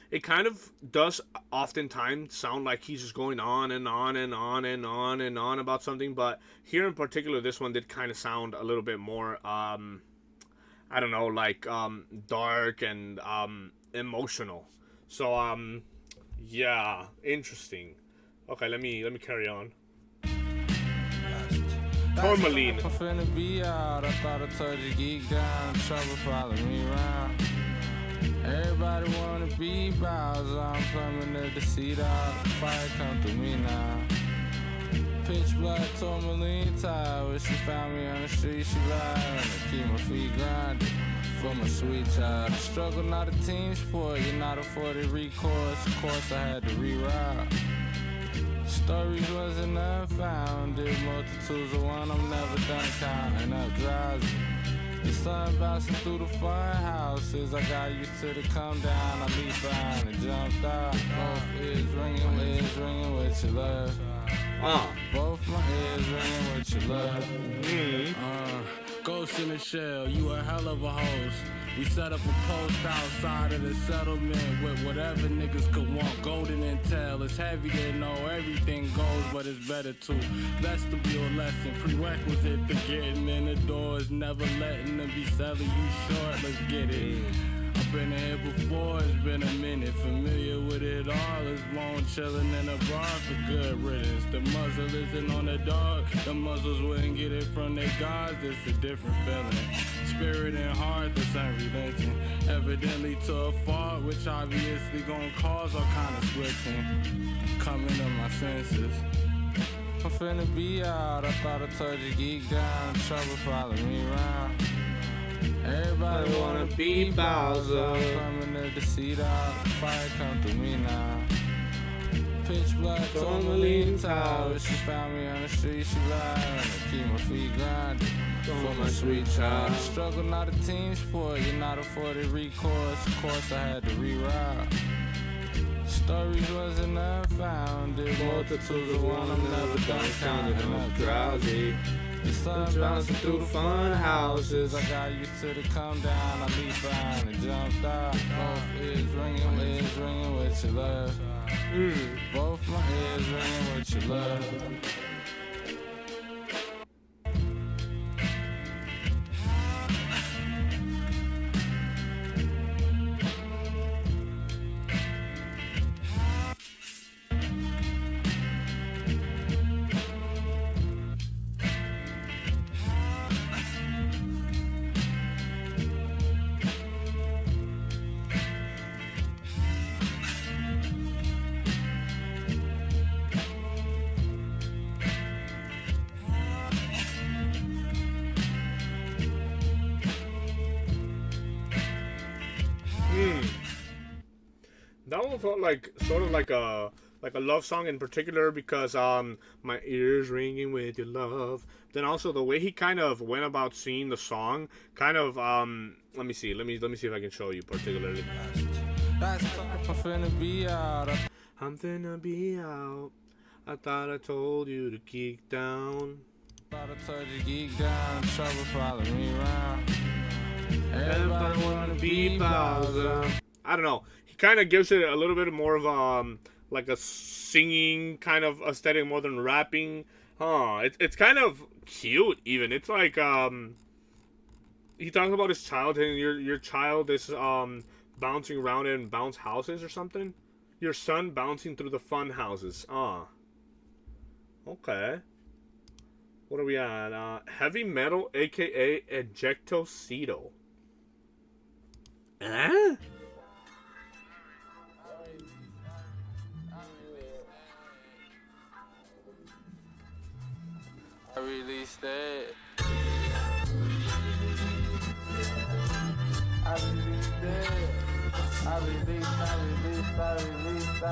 It kind of does oftentimes sound like he's just going on and on and on and on and on about something, but here in particular, this one did kind of sound a little bit more, I don't know, like, dark and, emotional. So, yeah, interesting. Okay, let me carry on. Tourmaline. I'm finna be out. I thought I told you geek down. Trouble follow me around. Everybody wanna be Bowser. I'm plumbing the seat out. Fire come through me now. Pitch black tourmaline tire. When she found me on the street, she lied. I keep my feet grinding for my sweet child. The struggle not a team sport. You're not afforded recourse. Of course I had to reroute. Stories wasn't unfounded. Multitudes of one, I'm never done counting up drowsy. The sun bouncing through the fun houses. I got used to the come down. I leaped behind and jumped out. Both ears ringing with your love. Both my ears ringing with your love. Ghost in the shell, you a hell of a host. We set up a post outside of the settlement with whatever niggas could want. Golden intel, it's heavy to know everything goes, but it's better to vestibule lesson. Prerequisite to getting in the door is never letting them be selling you short. Let's get it. I've been here before, it's been a minute. Familiar with it all, it's blown chillin' in a bar for good riddance. The muzzle isn't on the dog, the muzzles wouldn't get it from their guards. It's a different feeling. Spirit and heart that's unrelenting. Evidently to a fault, which obviously gon' cause all kind of splitting. Coming to my senses. I'm finna be out, I thought I told you geek down. Trouble follow me around. Everybody wanna be Bowser. Coming to the seat out. Fire come through me now. Pitch black tourmaline towers. She found me on the street, she lied. I keep my feet grinding for my sweet child. Struggle not a team sport. You're not afforded recourse. Of course I had to reroute. Stories wasn't unfounded. Multitudes of one, I'm never done counting up drowsy. The sun bouncing through the fun houses. I got used to the come down. I leaped behind and jumped out. Both ears ringing with your love. Both my ears ringing with your love. That one felt like sort of like a love song in particular because my ears ringing with your love. Then also the way he kind of went about singing the song, kind of let me see if I can show you particularly. I'm finna be out. I'm finna be out. I thought I told you to geek down. Thought I told you geek down. Trouble follow me around. Everybody wanna be Bowser. I don't know. He kind of gives it a little bit more of like a singing kind of aesthetic more than rapping. It's kind of cute even. It's like he talks about his childhood and your child is bouncing around in bounce houses or something. Your son bouncing through the fun houses. Okay. What are we at? Heavy metal, aka Ejectocito. Eh? I released it. I released it. I released it. I released it.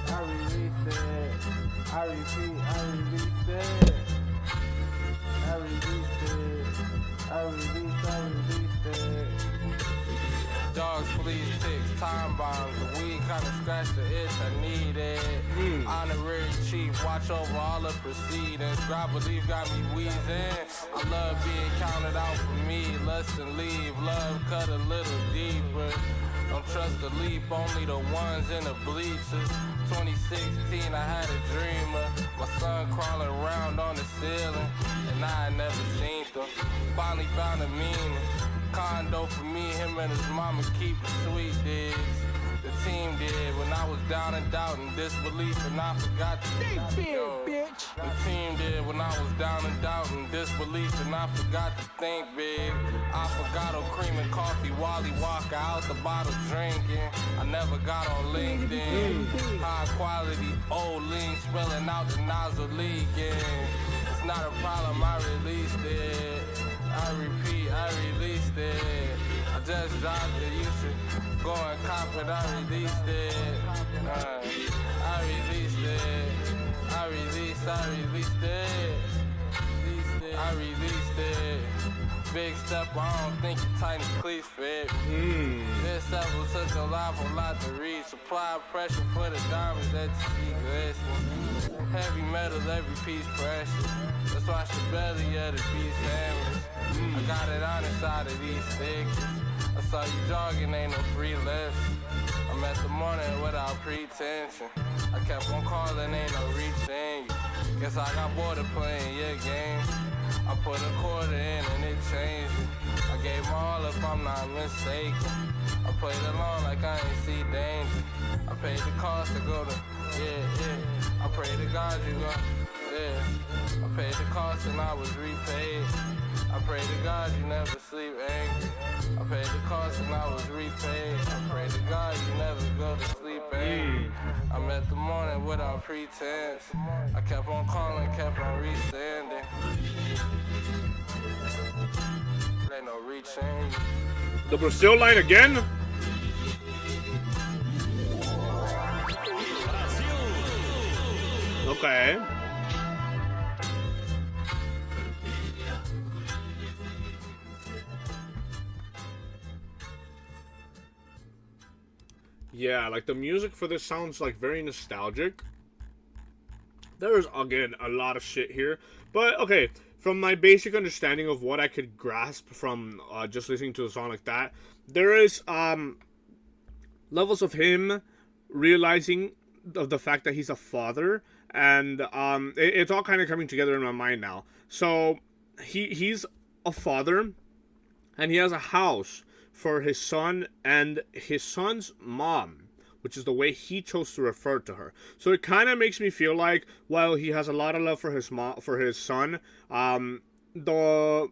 I released it. I repeat, I released it. I released it. I released it. Dogs, fleas, ticks, time bombs. The weed kinda scratched the itch I needed. Honorary chief, watch over all the proceedings. Grab belief got me wheezing. I love being counted out for me. Lust and leave, love cut a little deeper. Don't trust the leap, only the ones in the bleachers. 2016, I had a dreamer. My son crawling around on the ceiling, and I had never seen them. Finally found a meaning. Condo for me, him and his mama keep the sweet digs. The team did when I was down and doubt and disbelief, and I forgot to think big, bitch. The team did when I was down and doubt and disbelief, and I forgot to think big. I forgot on cream and coffee, Wally Walker out the bottle drinking. I never got on LinkedIn. High quality, old lean, spelling out the nozzle leaking. It's not a problem, I released it. I repeat, I released it. I just dropped it, you should go and cop it. I released it. I released it. I released it. I released it. Big step, I don't think you tighten cleats fit. This level took a lot to reach. Supply pressure for the diamonds that you see glisten. Heavy metal, every piece precious. Let's watch the belly of the beast hammers. I got it on inside of these sticks. I saw you jogging, ain't no free lifts. I'm at the morning without pretension. I kept on calling, ain't no reaching. Guess I got bored of playing your game. I put a quarter in and it changed it. I gave my all if I'm not mistaken. I played along like I ain't see danger. I paid the cost to go to, yeah. I pray to God you go, yeah. I paid the cost and I was repaid. I pray to God you never sleep angry. I paid the cost and I was repaid. I pray to God you never go to sleep angry. I met the morning without pretense. I kept on calling, kept on resending. Ain't no rechange. The Brazil line again? Okay. Yeah, like the music for this sounds like very nostalgic. There's again a lot of shit here, but okay, from my basic understanding of what I could grasp from just listening to a song like that, there is levels of him realizing of the fact that he's a father, and it's all kind of coming together in my mind now. So he's a father, and he has a house for his son and his son's mom, which is the way he chose to refer to her. So it kind of makes me feel like while he has a lot of love for his son, the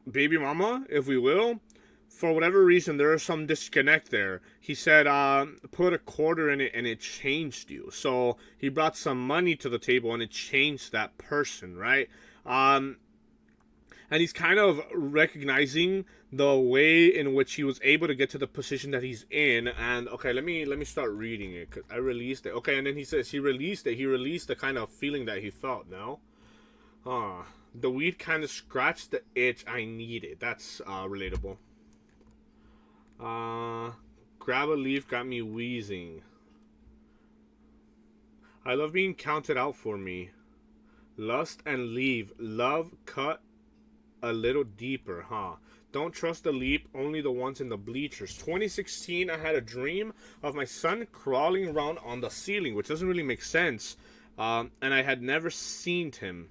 baby mama, if we will, for whatever reason, there is some disconnect there. He said, put a quarter in it and it changed you. So he brought some money to the table and it changed that person, right? And he's kind of recognizing the way in which he was able to get to the position that he's in. And okay, let me start reading it, because I released it. Okay, and then he says he released it. He released the kind of feeling that he felt now. The weed kind of scratched the itch I needed. That's relatable. Grab a leaf got me wheezing. I love being counted out for me. Lust and leave. Love cut a little deeper, huh? Don't trust the leap, only the ones in the bleachers. 2016, I had a dream of my son crawling around on the ceiling, which doesn't really make sense. And I had never seen him.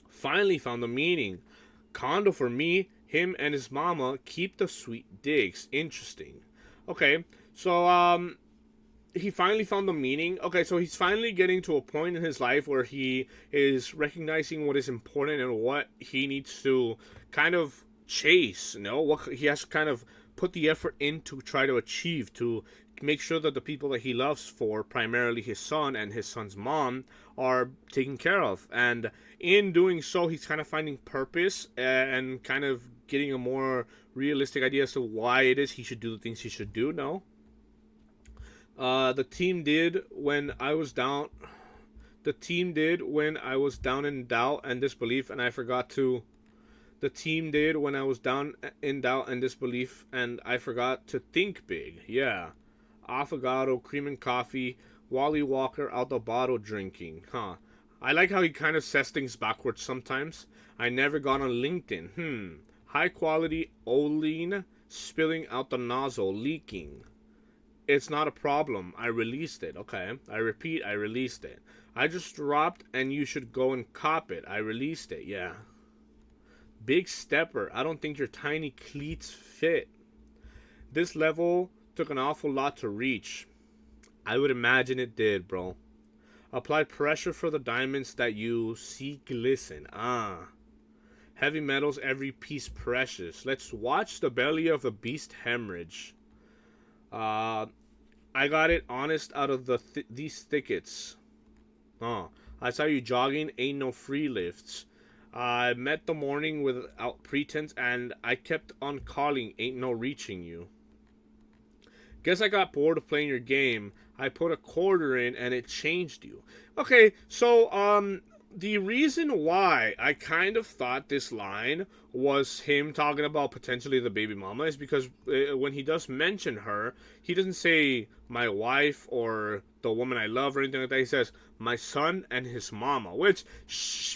Finally found the meaning. Condo for me, him and his mama keep the sweet digs. Interesting. Okay, so he finally found the meaning. Okay, so he's finally getting to a point in his life where he is recognizing what is important and what he needs to kind of chase, you know, what he has to kind of put the effort in to try to achieve, to make sure that the people that he loves for, primarily his son and his son's mom, are taken care of. And in doing so, he's kind of finding purpose and kind of getting a more realistic idea as to why it is he should do the things he should do. No. The team did when I was down. The team did when I was down in doubt and disbelief, and I forgot to. The team did when I was down in doubt and disbelief, and I forgot to think big. Yeah. Affogato, cream and coffee, Wally Walker out the bottle drinking. Huh. I like how he kind of says things backwards sometimes. I never got on LinkedIn. High quality Olean spilling out the nozzle, leaking. It's not a problem. I released it. Okay. I repeat, I released it. I just dropped and you should go and cop it. I released it. Yeah. Big stepper. I don't think your tiny cleats fit. This level took an awful lot to reach. I would imagine it did, bro. Apply pressure for the diamonds that you see glisten. Heavy metals, every piece precious. Let's watch the belly of a beast hemorrhage. I got it honest out of these thickets. I saw you jogging, ain't no free lifts. I met the morning without pretense, and I kept on calling, ain't no reaching you. Guess I got bored of playing your game. I put a quarter in, and it changed you. Okay, so, the reason why I kind of thought this line was him talking about potentially the baby mama is because when he does mention her, he doesn't say my wife or the woman I love or anything like that. He says my son and his mama, which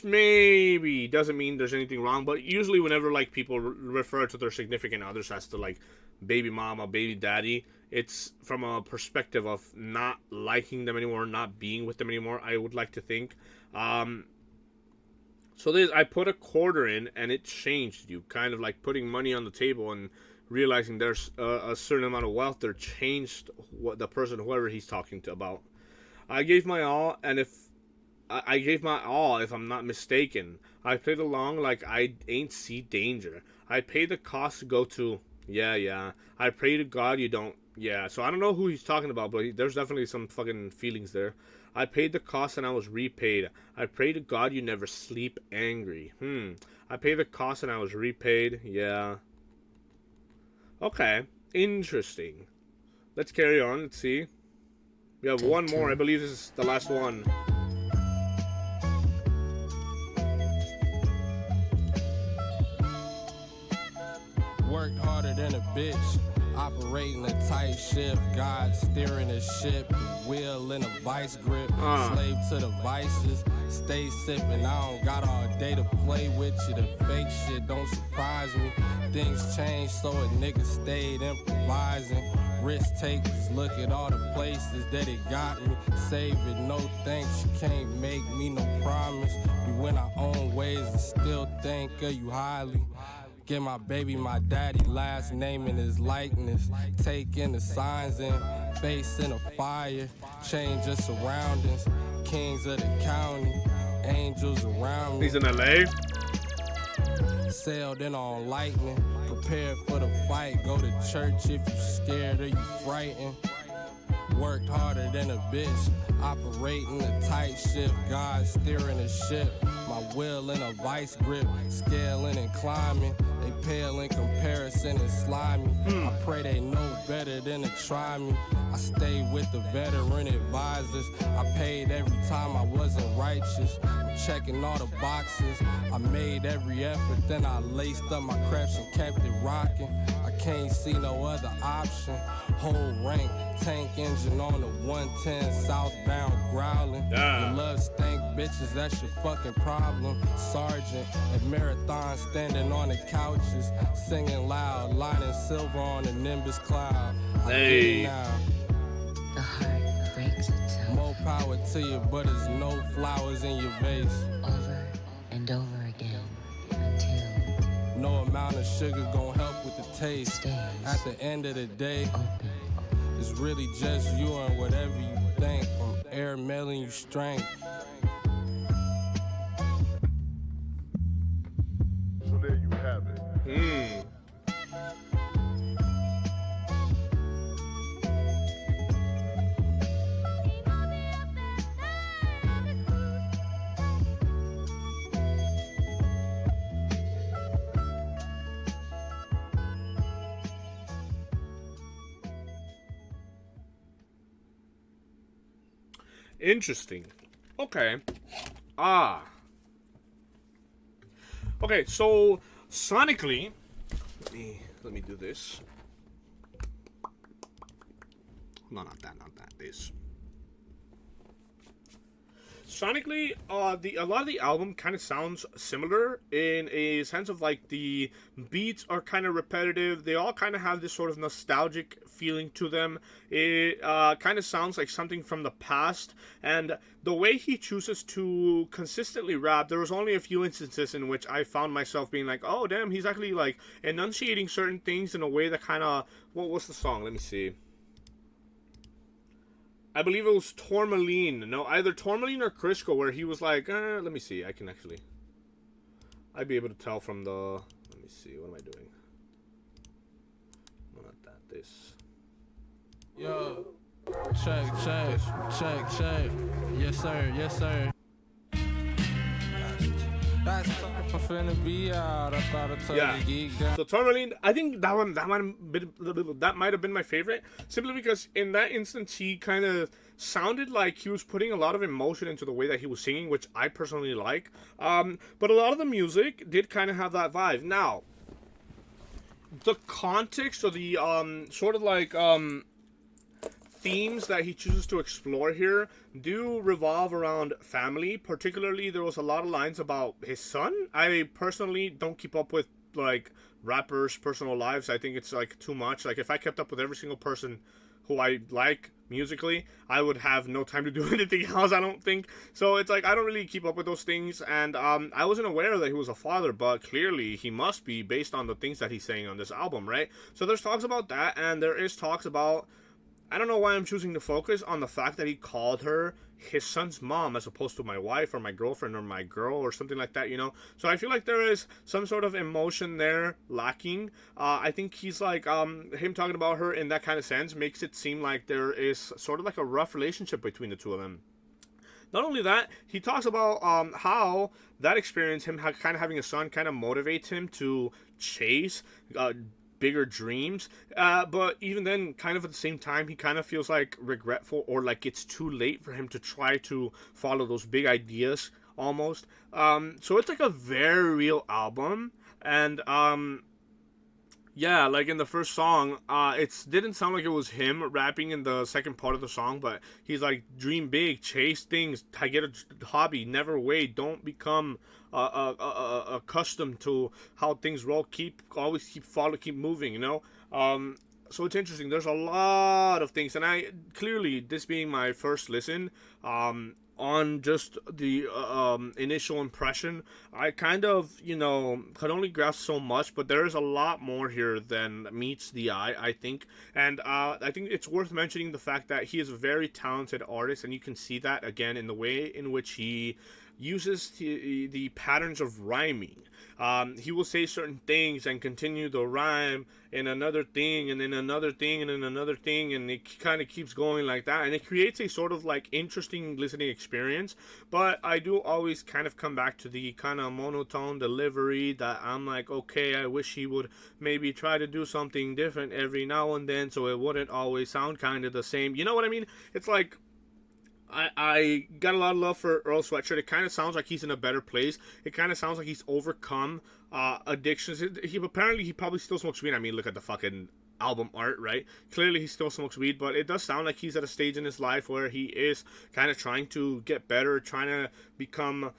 maybe doesn't mean there's anything wrong, but usually whenever like people refer to their significant others as to like baby mama, baby daddy, it's from a perspective of not liking them anymore, not being with them anymore, I would like to think. So this, I put a quarter in and it changed you. Kind of like putting money on the table and realizing there's a certain amount of wealth there changed what the person, whoever he's talking to about. I gave my all, and if I'm not mistaken. I played along like I ain't see danger. I paid the cost to go to. Yeah. I pray to God you don't. Yeah, so I don't know who he's talking about, but there's definitely some fucking feelings there. I paid the cost and I was repaid. I pray to God you never sleep angry. I paid the cost and I was repaid. Yeah. Okay. Interesting. Let's carry on. Let's see. We have one more. I believe this is the last one. Worked harder than a bitch. Operating a tight ship, God steering a ship, the wheel in a vice grip, slave to the vices, stay sipping, I don't got all day to play with you, the fake shit don't surprise me, things change so a nigga stayed improvising, risk takers, look at all the places that it got me, save it, no thanks, you can't make me no promise, we went our own ways and still think of you highly. Give my baby my daddy last name in his likeness. Taking the signs in, face in a fire. Change your surroundings. Kings of the county, angels around me. He's in LA. Sailed in on lightning. Prepared for the fight. Go to church if you scared or you frightened. Worked harder than a bitch. Operating a tight ship. God steering a ship. My will in a vice grip. Scaling and climbing. They pale in comparison and slimy. I pray they know better than to try me. I stay with the veteran advisors. I paid every time I wasn't righteous. I'm checking all the boxes. I made every effort, then I laced up my creps and kept it rocking. I can't see no other option. Whole rank, tank engine on the 110 southbound growling. Your love stank bitches, that's your fucking problem. Sergeant at marathon standing on the couches, singing loud, lining silver on the Nimbus cloud. Hey. The heart breaks itself. More power to you, but there's no flowers in your vase. Over and over again until no amount of sugar gon' help with the taste. Stays At the end of the day, open. it's really just you and whatever you think. From air mailing you strength. So there you have it. Interesting. Okay. Ah. Okay, so sonically, let me do this. No, not that. This. Sonically, a lot of the album kind of sounds similar in a sense of like the beats are kind of repetitive. They all kind of have this sort of nostalgic feeling to them. It kind of sounds like something from the past, and the way he chooses to consistently rap, there was only a few instances in which I found myself being like, oh damn, he's actually like enunciating certain things in a way that kind of, what was the song? Let me see. I believe it was Tourmaline. No, either Tourmaline or Crisco, where he was like, let me see. I can actually... I'd be able to tell from the... Let me see. What am I doing? No, not that. This. Yo, check. Yes, sir. That's finna be out. I'm about to tell Yeah. you, geek down. So Tourmaline, I think that might have been my favorite, simply because in that instance he kind of sounded like he was putting a lot of emotion into the way that he was singing, which I personally like. But a lot of the music did kind of have that vibe. Now, the context or the sort of like themes that he chooses to explore here do revolve around family. Particularly, there was a lot of lines about his son. I personally don't keep up with like rappers' personal lives. I think it's like too much. Like if I kept up with every single person who I like musically, I would have no time to do anything else, I don't think. So it's like I don't really keep up with those things, and I wasn't aware that he was a father, but clearly he must be based on the things that he's saying on this album, right? So there's talks about that, and there is talks about, I don't know why I'm choosing to focus on the fact that he called her his son's mom as opposed to my wife or my girlfriend or my girl or something like that, you know? So I feel like there is some sort of emotion there lacking. I think he's like, him talking about her in that kind of sense makes it seem like there is sort of like a rough relationship between the two of them. Not only that, he talks about how that experience, him kind of having a son, kind of motivates him to chase bigger dreams, but even then, kind of at the same time, he kind of feels like regretful, or like it's too late for him to try to follow those big ideas almost. So it's like a very real album, and yeah, like in the first song, it didn't sound like it was him rapping in the second part of the song, but he's like, dream big, chase things, get a hobby, never wait, don't become accustomed to how things roll, always keep moving, you know? So it's interesting. There's a lot of things, and I clearly, this being my first listen, on just the initial impression, I kind of, could only grasp so much, but there is a lot more here than meets the eye, I think. And I think it's worth mentioning the fact that he is a very talented artist, and you can see that again in the way in which he uses the patterns of rhyming. He will say certain things and continue the rhyme in another thing, and then another thing, and then another thing, and it kind of keeps going like that, and it creates a sort of like interesting listening experience. But I do always kind of come back to the kind of monotone delivery that I'm like, okay, I wish he would maybe try to do something different every now and then, so it wouldn't always sound kind of the same. You know what I mean? It's like, I got a lot of love for Earl Sweatshirt. It kind of sounds like he's in a better place. It kind of sounds like he's overcome addictions. He probably still smokes weed. I mean, look at the fucking album art, right? Clearly he still smokes weed, but it does sound like he's at a stage in his life where he is kind of trying to get better, trying to become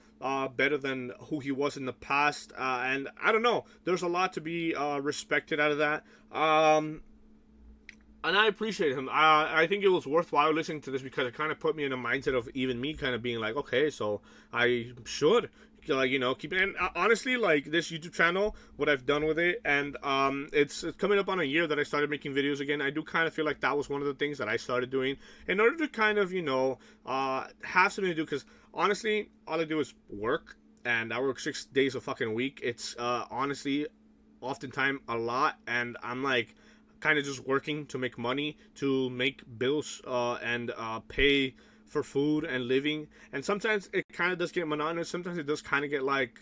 better than who he was in the past. And I don't know. There's a lot to be respected out of that. And I appreciate him. I think it was worthwhile listening to this because it kind of put me in a mindset of even me kind of being like, okay, so I should, like, keep it. And honestly, like, this YouTube channel, what I've done with it, and it's coming up on a year that I started making videos again. I do kind of feel like that was one of the things that I started doing in order to kind of, have something to do. Because honestly, all I do is work, and I work 6 days a fucking week. It's honestly, oftentimes a lot, and I'm like, kind of just working to make money, to make bills, and pay for food and living. And sometimes it kind of does get monotonous. Sometimes it does kind of get like,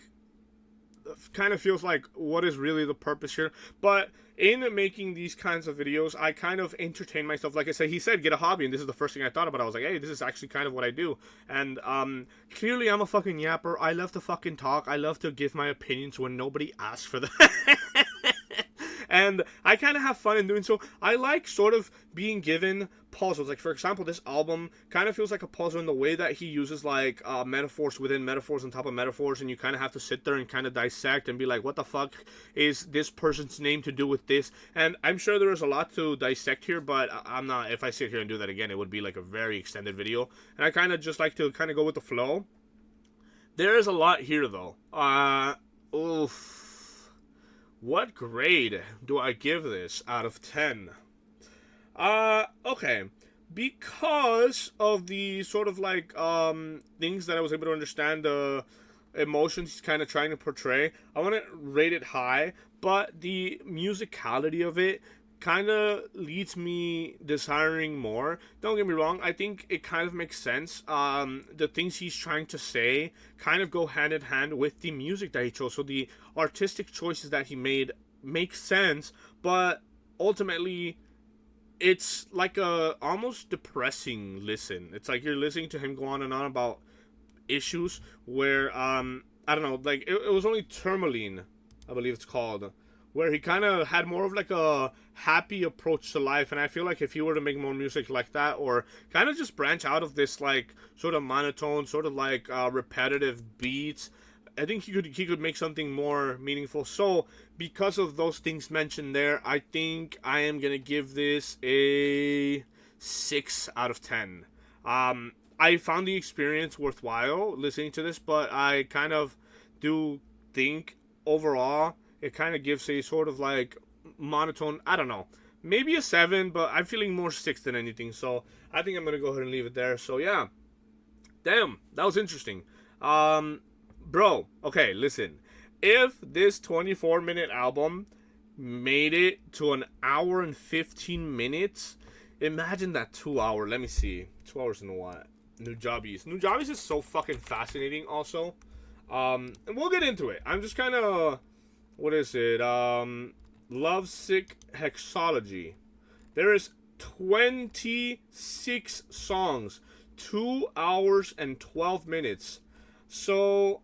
kind of feels like, what is really the purpose here? But in making these kinds of videos, I kind of entertain myself. Like I said, he said, get a hobby, and this is the first thing I thought about. I was like, hey, this is actually kind of what I do. And clearly I'm a fucking yapper. I love to fucking talk. I love to give my opinions when nobody asks for them. And I kind of have fun in doing so. I like sort of being given puzzles. Like, for example, this album kind of feels like a puzzle in the way that he uses, like, metaphors within metaphors on top of metaphors, and you kind of have to sit there and kind of dissect and be like, what the fuck is this person's name to do with this? And I'm sure there is a lot to dissect here, but I'm not. If I sit here and do that again, it would be like a very extended video. And I kind of just like to kind of go with the flow. There is a lot here, though. Oof. What grade do I give this out of 10? Okay. Because of the sort of like, things that I was able to understand, the emotions he's kind of trying to portray, I want to rate it high, but the musicality of it kind of leads me desiring more. Don't get me wrong, I think it kind of makes sense. The things he's trying to say kind of go hand in hand with the music that he chose. So the artistic choices that he made make sense, but ultimately it's like a almost depressing listen. It's like you're listening to him go on and on about issues where, I don't know, like it was only Tourmaline, I believe it's called, where he kind of had more of like a happy approach to life. And I feel like if he were to make more music like that, or kind of just branch out of this like sort of monotone, sort of like repetitive beats, I think he could make something more meaningful. So because of those things mentioned there, I think I am gonna give this a 6 out of 10. I found the experience worthwhile listening to this, but I kind of do think overall it kind of gives a sort of like monotone, I don't know, maybe a 7, but I'm feeling more 6 than anything. So I think I'm going to go ahead and leave it there. So yeah, damn, that was interesting. Bro, okay, listen, if this 24-minute album made it to an hour and 15 minutes, imagine that 2 hour, let me see, 2 hours in what? Nujabeast. Nujabeast is so fucking fascinating also. And we'll get into it. I'm just kind of, what is it? Lovesick Hexology. There is 26 songs, 2 hours and 12 minutes. So,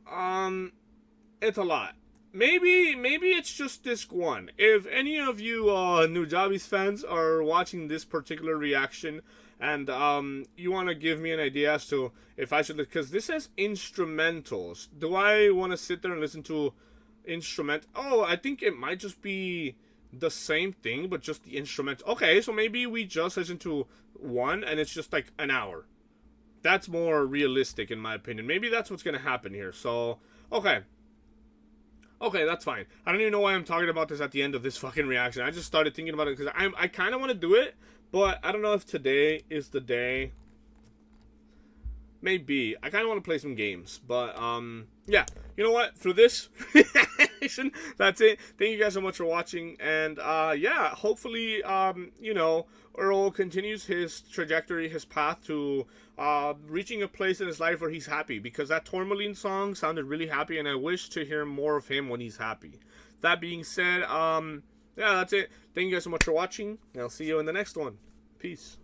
it's a lot. Maybe it's just disc 1. If any of you Nujabeast fans are watching this particular reaction, and you want to give me an idea as to if I should, because this says instrumentals. Do I want to sit there and listen to instrument? Oh, I think it might just be the same thing, but just the instrument. Okay, so maybe we just listen to one, and it's just like an hour. That's more realistic, in my opinion. Maybe that's what's gonna happen here. So, okay, that's fine. I don't even know why I'm talking about this at the end of this fucking reaction. I just started thinking about it because I kind of want to do it, but I don't know if today is the day. Maybe. I kind of want to play some games, but yeah. You know what? For this reaction, that's it. Thank you guys so much for watching, and yeah, hopefully you know, Earl continues his trajectory, his path to reaching a place in his life where he's happy, because that Tourmaline song sounded really happy, and I wish to hear more of him when he's happy. That being said, yeah, that's it. Thank you guys so much for watching, and I'll see you in the next one. Peace.